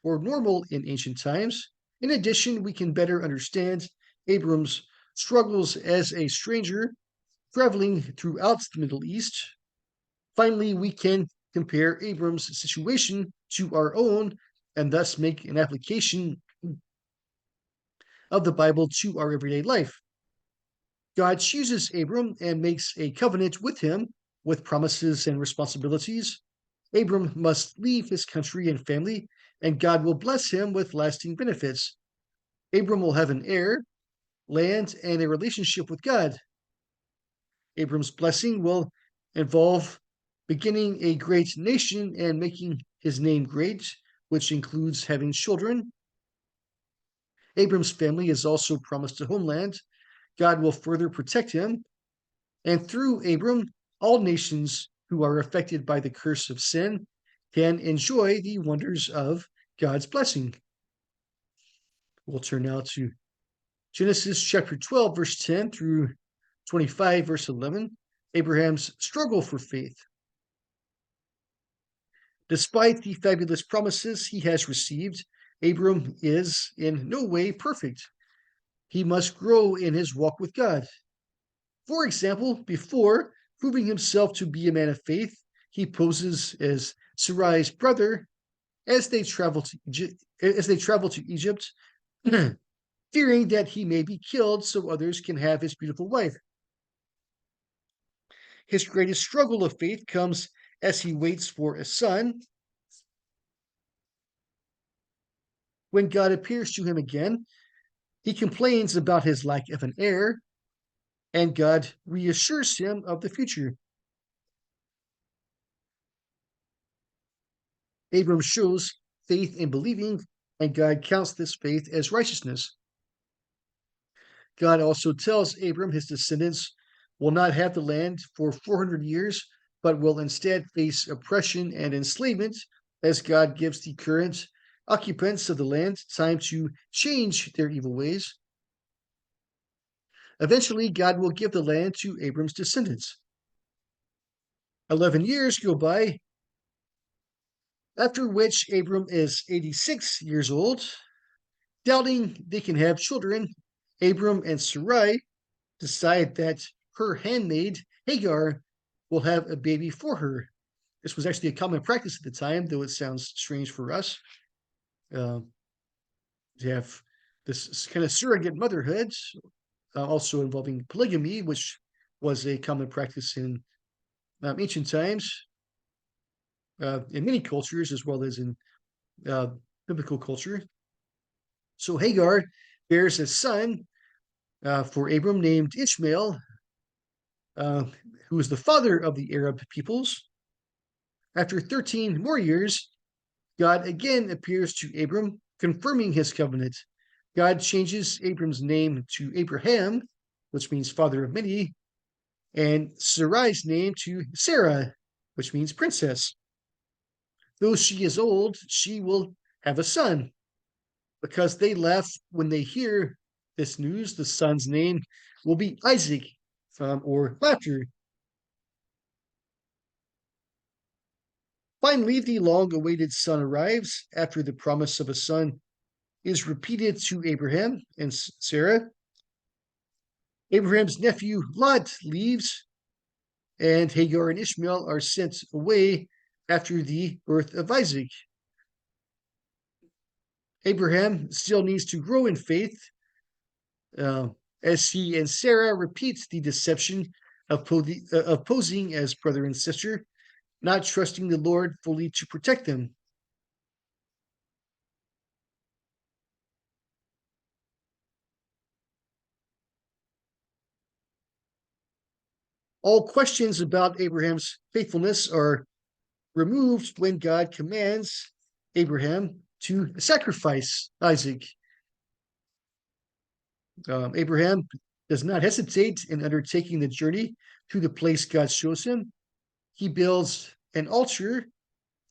were normal in ancient times. In addition, we can better understand Abram's struggles as a stranger traveling throughout the Middle East. Finally, we can compare Abram's situation to our own and thus make an application of the Bible to our everyday life. God chooses Abram and makes a covenant with him with promises and responsibilities. Abram must leave his country and family, and God will bless him with lasting benefits. Abram will have an heir, land, and a relationship with God. Abram's blessing will involve beginning a great nation and making his name great, which includes having children. Abram's family is also promised a homeland. God will further protect him. And through Abram, all nations who are affected by the curse of sin can enjoy the wonders of God's blessing. We'll turn now to Genesis chapter 12, verse 10 through 25, verse 11. Abraham's struggle for faith. Despite the fabulous promises he has received, Abram is in no way perfect. He must grow in his walk with God. For example, before proving himself to be a man of faith, he poses as Sarai's brother as they travel to Egypt, fearing that he may be killed so others can have his beautiful wife. His greatest struggle of faith comes as he waits for a son. When God appears to him again, he complains about his lack of an heir, and God reassures him of the future. Abram shows faith in believing, and God counts this faith as righteousness. God also tells Abram his descendants will not have the land for 400 years, but will instead face oppression and enslavement as God gives the current occupants of the land time to change their evil ways. Eventually, God will give the land to Abram's descendants. 11 years go by, after which Abram is 86 years old. Doubting they can have children, Abram and Sarai decide that her handmaid, Hagar, will have a baby for her. This was actually a common practice at the time, though it sounds strange for us. Uh, to have this kind of surrogate motherhood, also involving polygamy, which was a common practice in ancient times, in many cultures, as well as in uh, biblical culture. So Hagar bears a son for Abram named Ishmael, uh, who is the father of the Arab peoples. After 13 more years, God again appears to Abram, confirming his covenant. God changes Abram's name to Abraham, which means father of many, and Sarai's name to Sarah, which means princess. Though she is old, she will have a son. Because they laugh when they hear this news, the son's name will be Isaac, or laughter. Finally, the long awaited son arrives after the promise of a son is repeated to Abraham and Sarah. Abraham's nephew Lot leaves, and Hagar and Ishmael are sent away after the birth of Isaac. Abraham still needs to grow in faith, as he and Sarah repeat the deception of posing as brother and sister, not trusting the Lord fully to protect them. All questions about Abraham's faithfulness are removed when God commands Abraham to sacrifice Isaac. Abraham does not hesitate in undertaking the journey to the place God shows him. He builds an altar,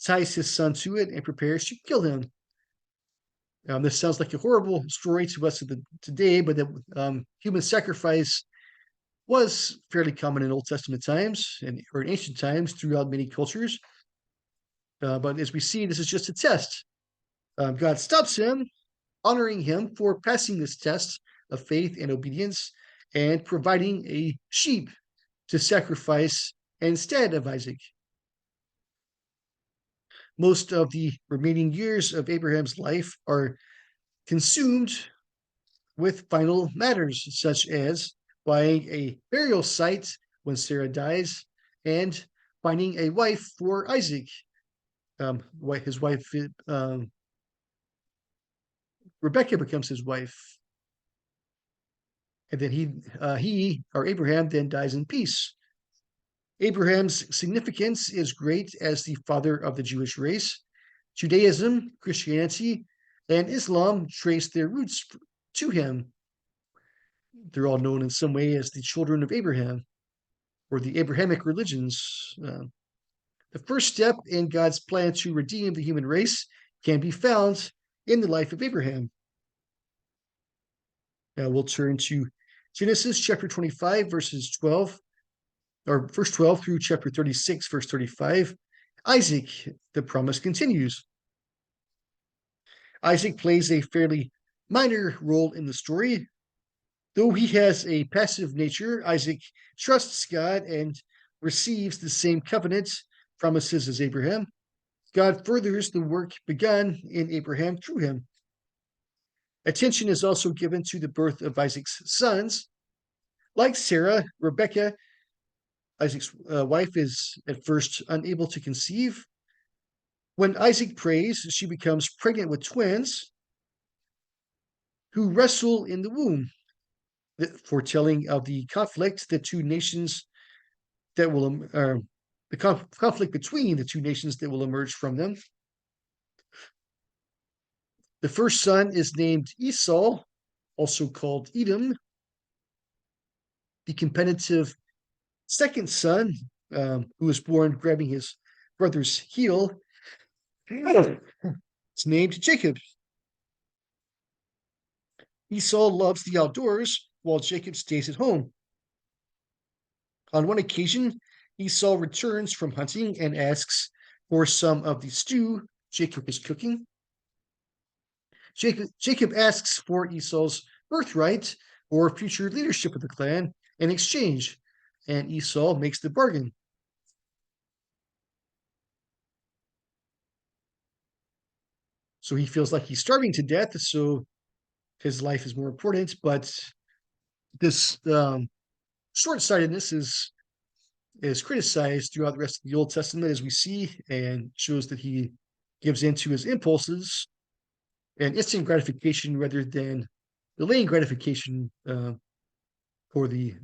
ties his son to it, and prepares to kill him. This sounds like a horrible story to us today, but human sacrifice was fairly common in Old Testament times or in ancient times throughout many cultures. But as we see, this is just a test. God stops him, honoring him for passing this test of faith and obedience and providing a sheep to sacrifice instead of Isaac. Most of the remaining years of Abraham's life are consumed with final matters, such as buying a burial site when Sarah dies and finding a wife for Isaac. His wife, Rebecca, becomes his wife, and then he or Abraham then dies in peace. Abraham's significance is great as the father of the Jewish race. Judaism, Christianity, and Islam trace their roots to him. They're all known in some way as the children of Abraham or the Abrahamic religions. The first step in God's plan to redeem the human race can be found in the life of Abraham. Now we'll turn to Genesis chapter 25, verses 12, or verse 12 through chapter 36, verse 35. Isaac, the promise continues. Isaac plays a fairly minor role in the story. Though he has a passive nature, Isaac trusts God and receives the same covenant promises as Abraham. God furthers the work begun in Abraham through him. Attention is also given to the birth of Isaac's sons. Like Sarah, Rebecca, Isaac's wife, is at first unable to conceive. When Isaac prays, she becomes pregnant with twins who wrestle in the womb, foretelling of the conflict the two nations that will the conflict between the two nations that will emerge from them. The first son is named Esau, also called Edom. The competitive second son, who was born grabbing his brother's heel, is named Jacob. Esau loves the outdoors while Jacob stays at home. On one occasion, Esau returns from hunting and asks for some of the stew Jacob is cooking. Jacob asks for Esau's birthright or future leadership of the clan in exchange, and Esau makes the bargain. So he feels like he's starving to death, so his life is more important. But this short-sightedness is criticized throughout the rest of the Old Testament, as we see, and shows that he gives in to his impulses and instant gratification rather than delaying gratification for the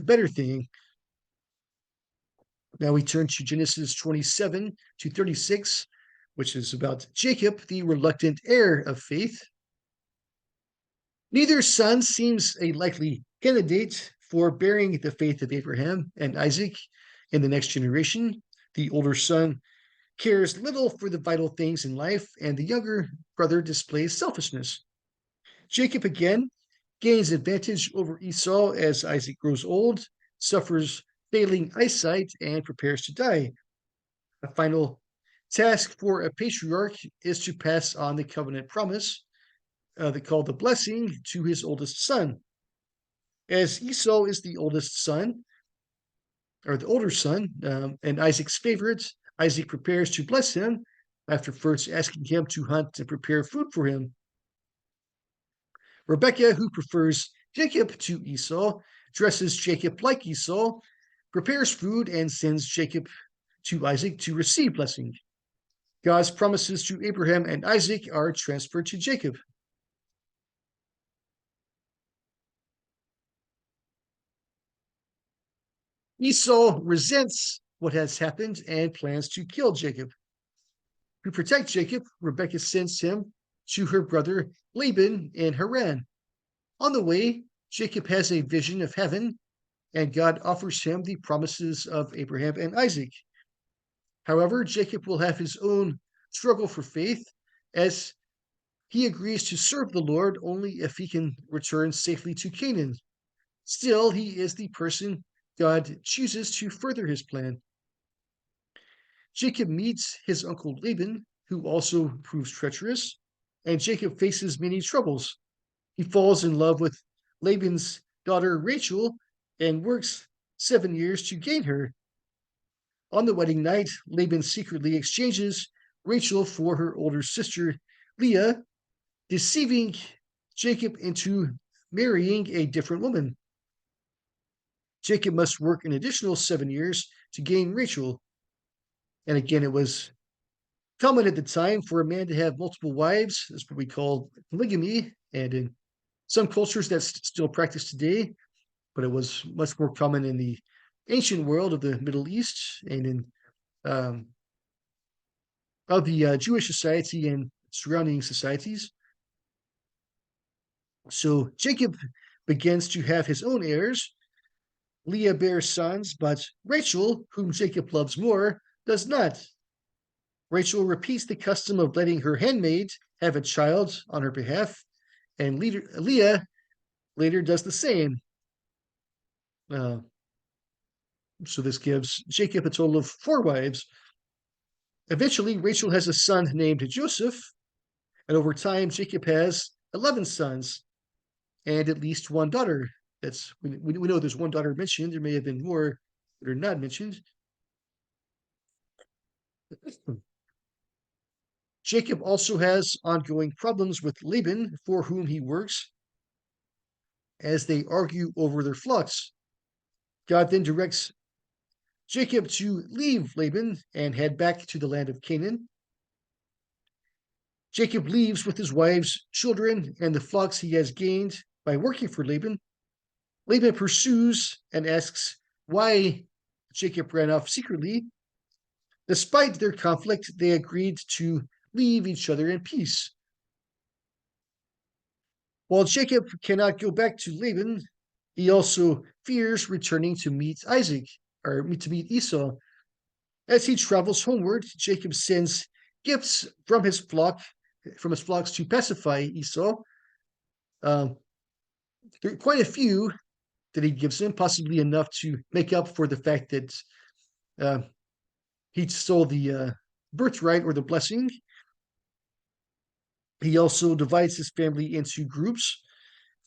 better thing. Now we turn to Genesis 27 to 36, which is about Jacob, the reluctant heir of faith. Neither son seems a likely candidate for bearing the faith of Abraham and Isaac in the next generation. The older son cares little for the vital things in life, and the younger brother displays selfishness. Jacob again gains advantage over Esau as Isaac grows old, suffers failing eyesight, and prepares to die. A final task for a patriarch is to pass on the covenant promise, called the blessing, to his oldest son. As Esau is the oldest son, or the older son, and Isaac's favorite, Isaac prepares to bless him after first asking him to hunt and prepare food for him. Rebecca, who prefers Jacob to Esau, dresses Jacob like Esau, prepares food, and sends Jacob to Isaac to receive blessing. God's promises to Abraham and Isaac are transferred to Jacob. Esau resents what has happened and plans to kill Jacob. To protect Jacob, Rebekah sends him to her brother Laban in Haran. On the way, Jacob has a vision of heaven, and God offers him the promises of Abraham and Isaac. However, Jacob will have his own struggle for faith as he agrees to serve the Lord only if he can return safely to Canaan. Still, he is the person God chooses to further his plan. Jacob meets his uncle Laban, who also proves treacherous, and Jacob faces many troubles. He falls in love with Laban's daughter Rachel and works 7 years to gain her. On the wedding night, Laban secretly exchanges Rachel for her older sister Leah, deceiving Jacob into marrying a different woman. Jacob must work an additional 7 years to gain Rachel. And again, it was common at the time for a man to have multiple wives. That's what we call polygamy. And in some cultures, that's still practiced today, but it was much more common in the ancient world of the Middle East and in um, of the Jewish society and surrounding societies. So Jacob begins to have his own heirs. Leah bears sons, but Rachel, whom Jacob loves more, does not. Rachel repeats the custom of letting her handmaid have a child on her behalf, and Leah later does the same. Uh, so this gives Jacob a total of 4 wives. Eventually, Rachel has a son named Joseph, and over time, Jacob has 11 sons and at least one daughter. We know there's one daughter mentioned. There may have been more that are not mentioned. Jacob also has ongoing problems with Laban, for whom he works, as they argue over their flocks. God then directs Jacob to leave Laban and head back to the land of Canaan. Jacob leaves with his wives, children, and the flocks he has gained by working for Laban. Laban pursues and asks why Jacob ran off secretly. Despite their conflict, they agreed to leave each other in peace. While Jacob cannot go back to Laban, he also fears returning to meet Isaac, or to meet Esau. As he travels homeward, Jacob sends gifts from his flocks to pacify Esau. Um, there are quite a few that he gives him, possibly enough to make up for the fact that uh, he stole the birthright or the blessing. He also divides his family into groups,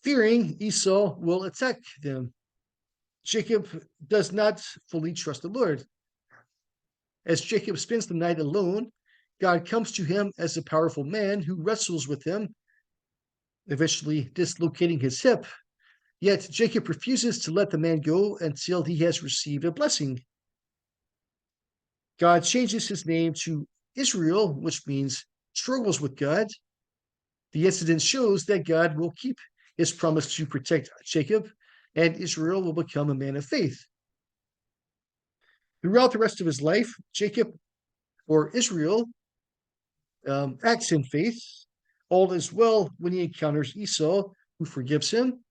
fearing Esau will attack them. Jacob does not fully trust the Lord. As Jacob spends the night alone, God comes to him as a powerful man who wrestles with him, eventually dislocating his hip. Yet Jacob refuses to let the man go until he has received a blessing. God changes his name to Israel, which means struggles with God. The incident shows that God will keep his promise to protect Jacob, and Israel will become a man of faith. Throughout the rest of his life, Jacob or Israel acts in faith. All is well when he encounters Esau, who forgives him.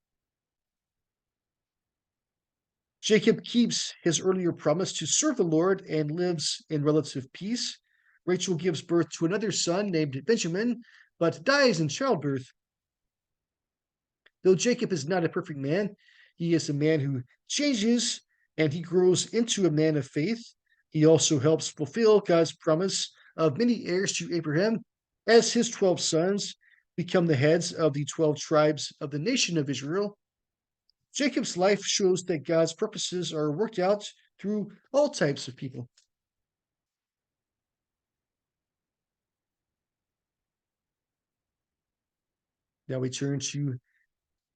Jacob keeps his earlier promise to serve the Lord and lives in relative peace. Rachel gives birth to another son named Benjamin, but dies in childbirth. Though Jacob is not a perfect man, he is a man who changes and he grows into a man of faith. He also helps fulfill God's promise of many heirs to Abraham, as his 12 sons become the heads of the 12 tribes of the nation of Israel. Jacob's life shows that God's purposes are worked out through all types of people. Now we turn to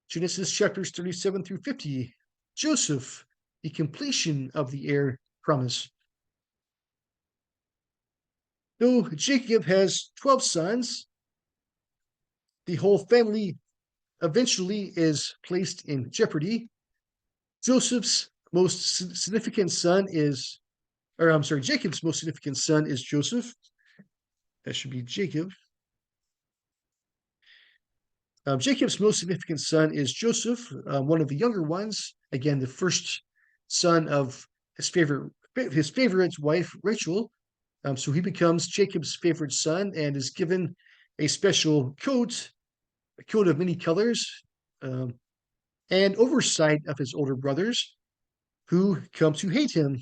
Genesis chapters 37 through 50. Joseph, the completion of the heir promise. Though Jacob has 12 sons, the whole family eventually is placed in jeopardy. Joseph's most significant son is, or I'm sorry, Jacob's most significant son is Joseph. That should be Jacob. Jacob's most significant son is Joseph, one of the younger ones. Again, the first son of his favorite wife Rachel. So he becomes Jacob's favorite son and is given a special coat, a coat of many colors, um, and oversight of his older brothers, who come to hate him.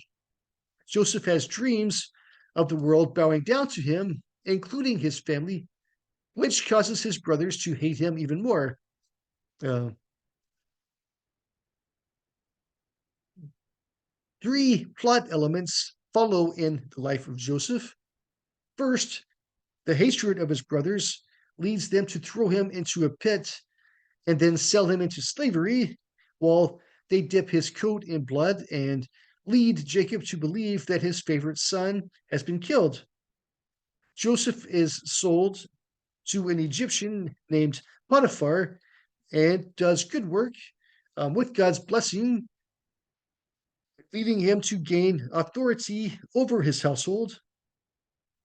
Joseph has dreams of the world bowing down to him, including his family, which causes his brothers to hate him even more. Uh, Three plot elements follow in the life of Joseph. First, the hatred of his brothers leads them to throw him into a pit and then sell him into slavery, while they dip his coat in blood and lead Jacob to believe that his favorite son has been killed. Joseph is sold to an Egyptian named Potiphar and does good work with God's blessing, leading him to gain authority over his household.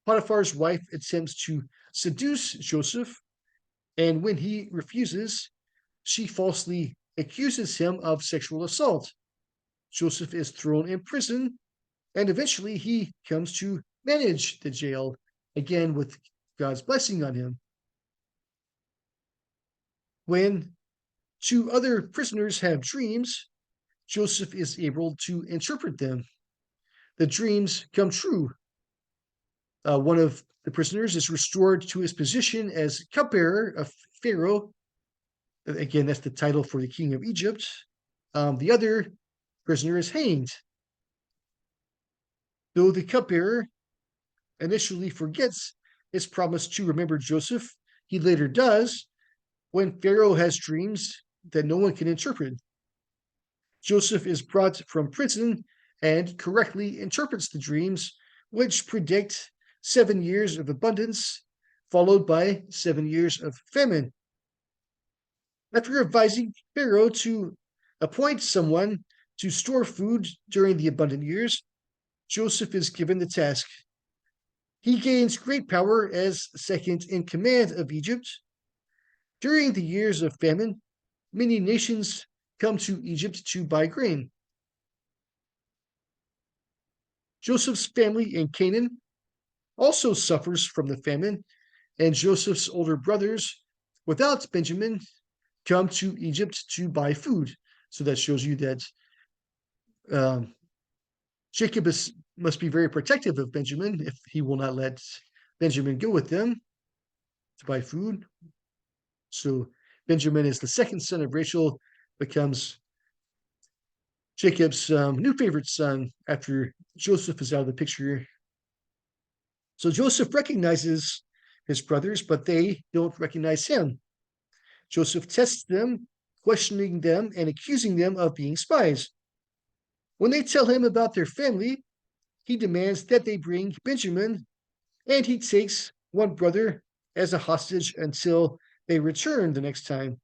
Potiphar's wife attempts to seduce Joseph, and when he refuses, she falsely accuses him of sexual assault. Joseph is thrown in prison, and eventually he comes to manage the jail, again with God's blessing on him. When two other prisoners have dreams, Joseph is able to interpret them. The dreams come true. One of the prisoners is restored to his position as cupbearer of Pharaoh. Again, that's the title for the king of Egypt. The other prisoner is hanged. Though the cupbearer initially forgets his promise to remember Joseph, he later does when Pharaoh has dreams that no one can interpret. Joseph is brought from prison and correctly interprets the dreams, which predict 7 years of abundance, followed by 7 years of famine. After advising Pharaoh to appoint someone to store food during the abundant years, Joseph is given the task. He gains great power as second in command of Egypt. During the years of famine, many nations come to Egypt to buy grain. Joseph's family in Canaan also suffers from the famine, and Joseph's older brothers, without Benjamin, come to Egypt to buy food. So that shows you that um, Jacob must be very protective of Benjamin if he will not let Benjamin go with them to buy food. So Benjamin is the second son of Rachel, becomes Jacob's new favorite son after Joseph is out of the picture. So Joseph recognizes his brothers, but they don't recognize him. Joseph tests them, questioning them and accusing them of being spies. When they tell him about their family, he demands that they bring Benjamin, and he takes one brother as a hostage until they return the next time.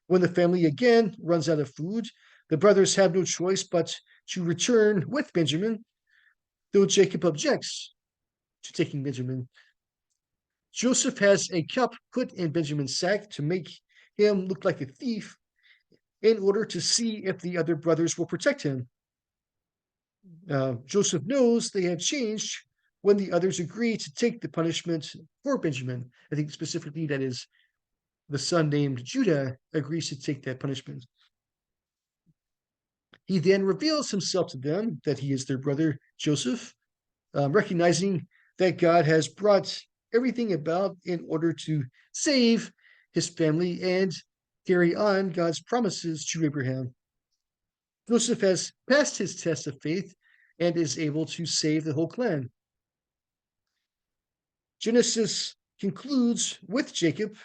When the family again runs out of food, the brothers have no choice but to return with Benjamin, though Jacob objects to taking Benjamin. Joseph has a cup put in Benjamin's sack to make him look like a thief in order to see if the other brothers will protect him. Joseph knows they have changed when the others agree to take the punishment for Benjamin. I think specifically that is the son named Judah agrees to take that punishment. He then reveals himself to them that he is their brother Joseph, recognizing that God has brought everything about in order to save his family and carry on God's promises to Abraham. Joseph has passed his test of faith and is able to save the whole clan. Genesis concludes with Jacob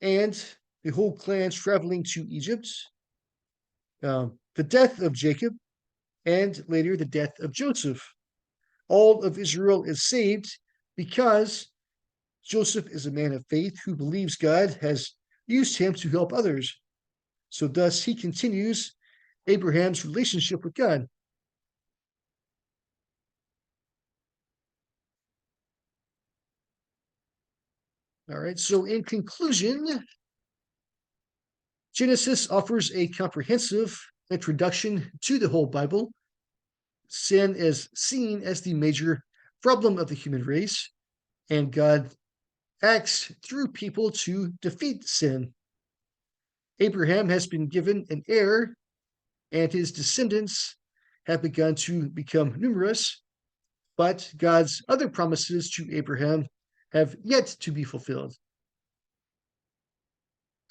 and the whole clan traveling to Egypt, the death of Jacob, and later the death of Joseph. All of Israel is saved because Joseph is a man of faith who believes God has used him to help others. So, thus, he continues Abraham's relationship with God. All right. So, in conclusion, Genesis offers a comprehensive introduction to the whole Bible. Sin is seen as the major problem of the human race, and God acts through people to defeat sin. Abraham has been given an heir, and his descendants have begun to become numerous, but God's other promises to Abraham have yet to be fulfilled.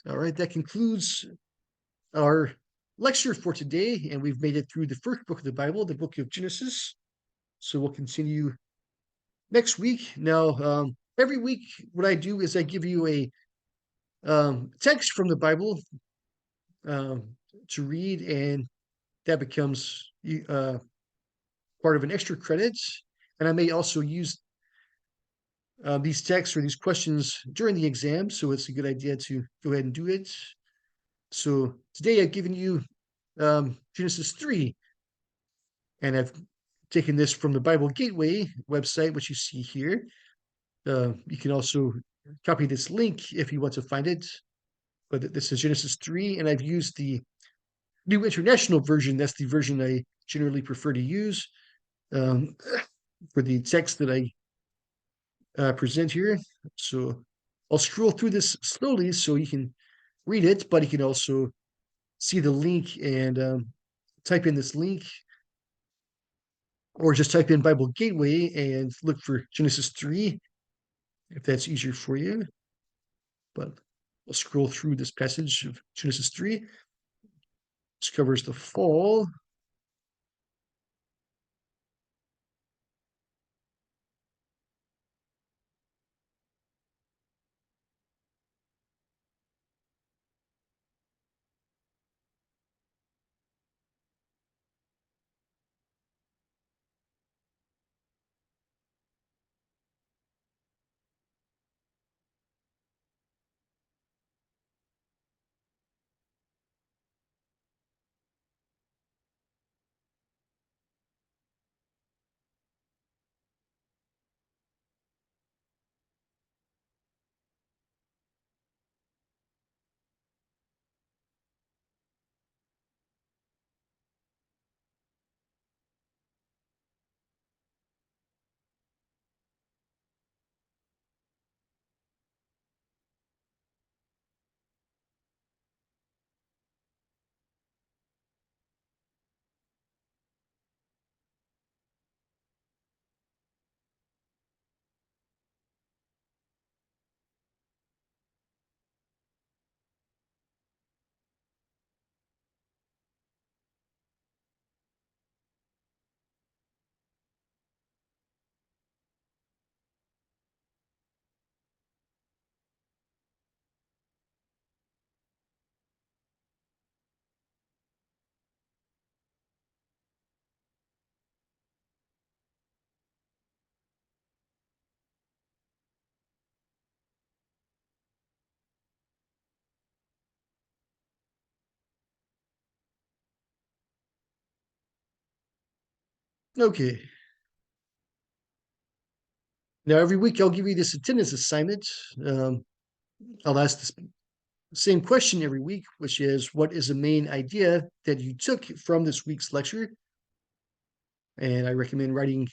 All right, that concludes our lecture for today, and we've made it through the first book of the Bible, the book of Genesis. So we'll continue next week. Now, every week, what I do is I give you a text from the Bible um, to read, and that becomes part of an extra credit. And I may also use these texts or these questions during the exam, so it's a good idea to go ahead and do it. So today I've given you Genesis 3, and I've taken this from the Bible Gateway website, which you see here. You can also copy this link if you want to find it. But this is Genesis 3, and I've used the New International Version. That's the version I generally prefer to use um, for the text that I present here. So I'll scroll through this slowly so you can read it, but you can also see the link and type in this link, or just type in Bible Gateway and look for Genesis 3 if that's easier for you. But I'll scroll through this passage of Genesis 3. This covers the fall. Okay. Now, every week I'll give you this attendance assignment. Um, I'll ask the same question every week, which is, what is the main idea that you took from this week's lecture? And I recommend writing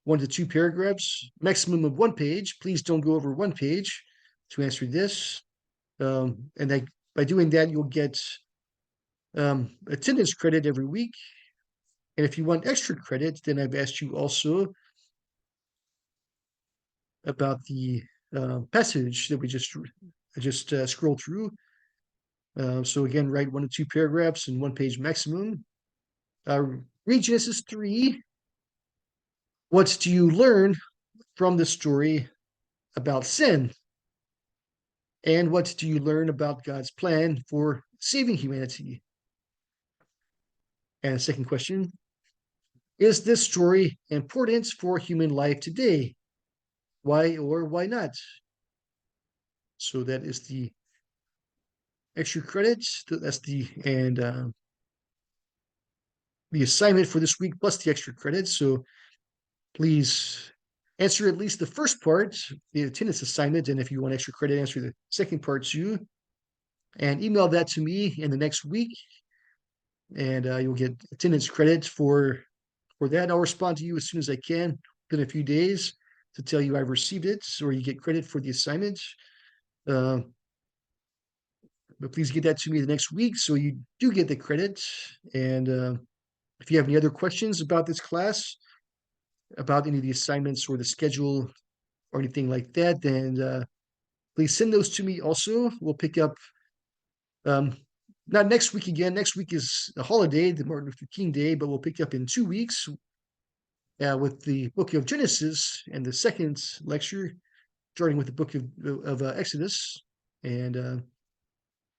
1 to 2 paragraphs, maximum of 1 page. Please don't go over 1 page to answer this. And by doing that, you'll get attendance credit every week. And if you want extra credit, then I've asked you also about the passage that I just scrolled through. So again, write 1 to 2 paragraphs and 1 page maximum. Uh, Read Genesis 3. What do you learn from the story about sin? And what do you learn about God's plan for saving humanity? And the second question, is this story important for human life today? Why or why not? So that is the extra credits. That's the assignment for this week plus the extra credits. So please answer at least the first part, the attendance assignment, and if you want extra credit, answer the second part too. And email that to me in the next week, and you'll get attendance credit for that. I'll respond to you as soon as I can within a few days to tell you I've received it, or you get credit for the assignment. Uh, but please get that to me the next week so you do get the credit. And if you have any other questions about this class, about any of the assignments or the schedule or anything like that, then please send those to me also. We'll pick up um, not next week again. Next week is a holiday, the Martin Luther King Day, but we'll pick up in 2 weeks with the book of Genesis and the second lecture, starting with the book of Exodus. And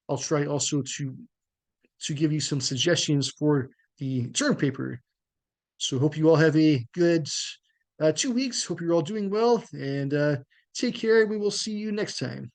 I'll try also to give you some suggestions for the term paper. So hope you all have a good 2 weeks. Hope you're all doing well, and take care. We will see you next time.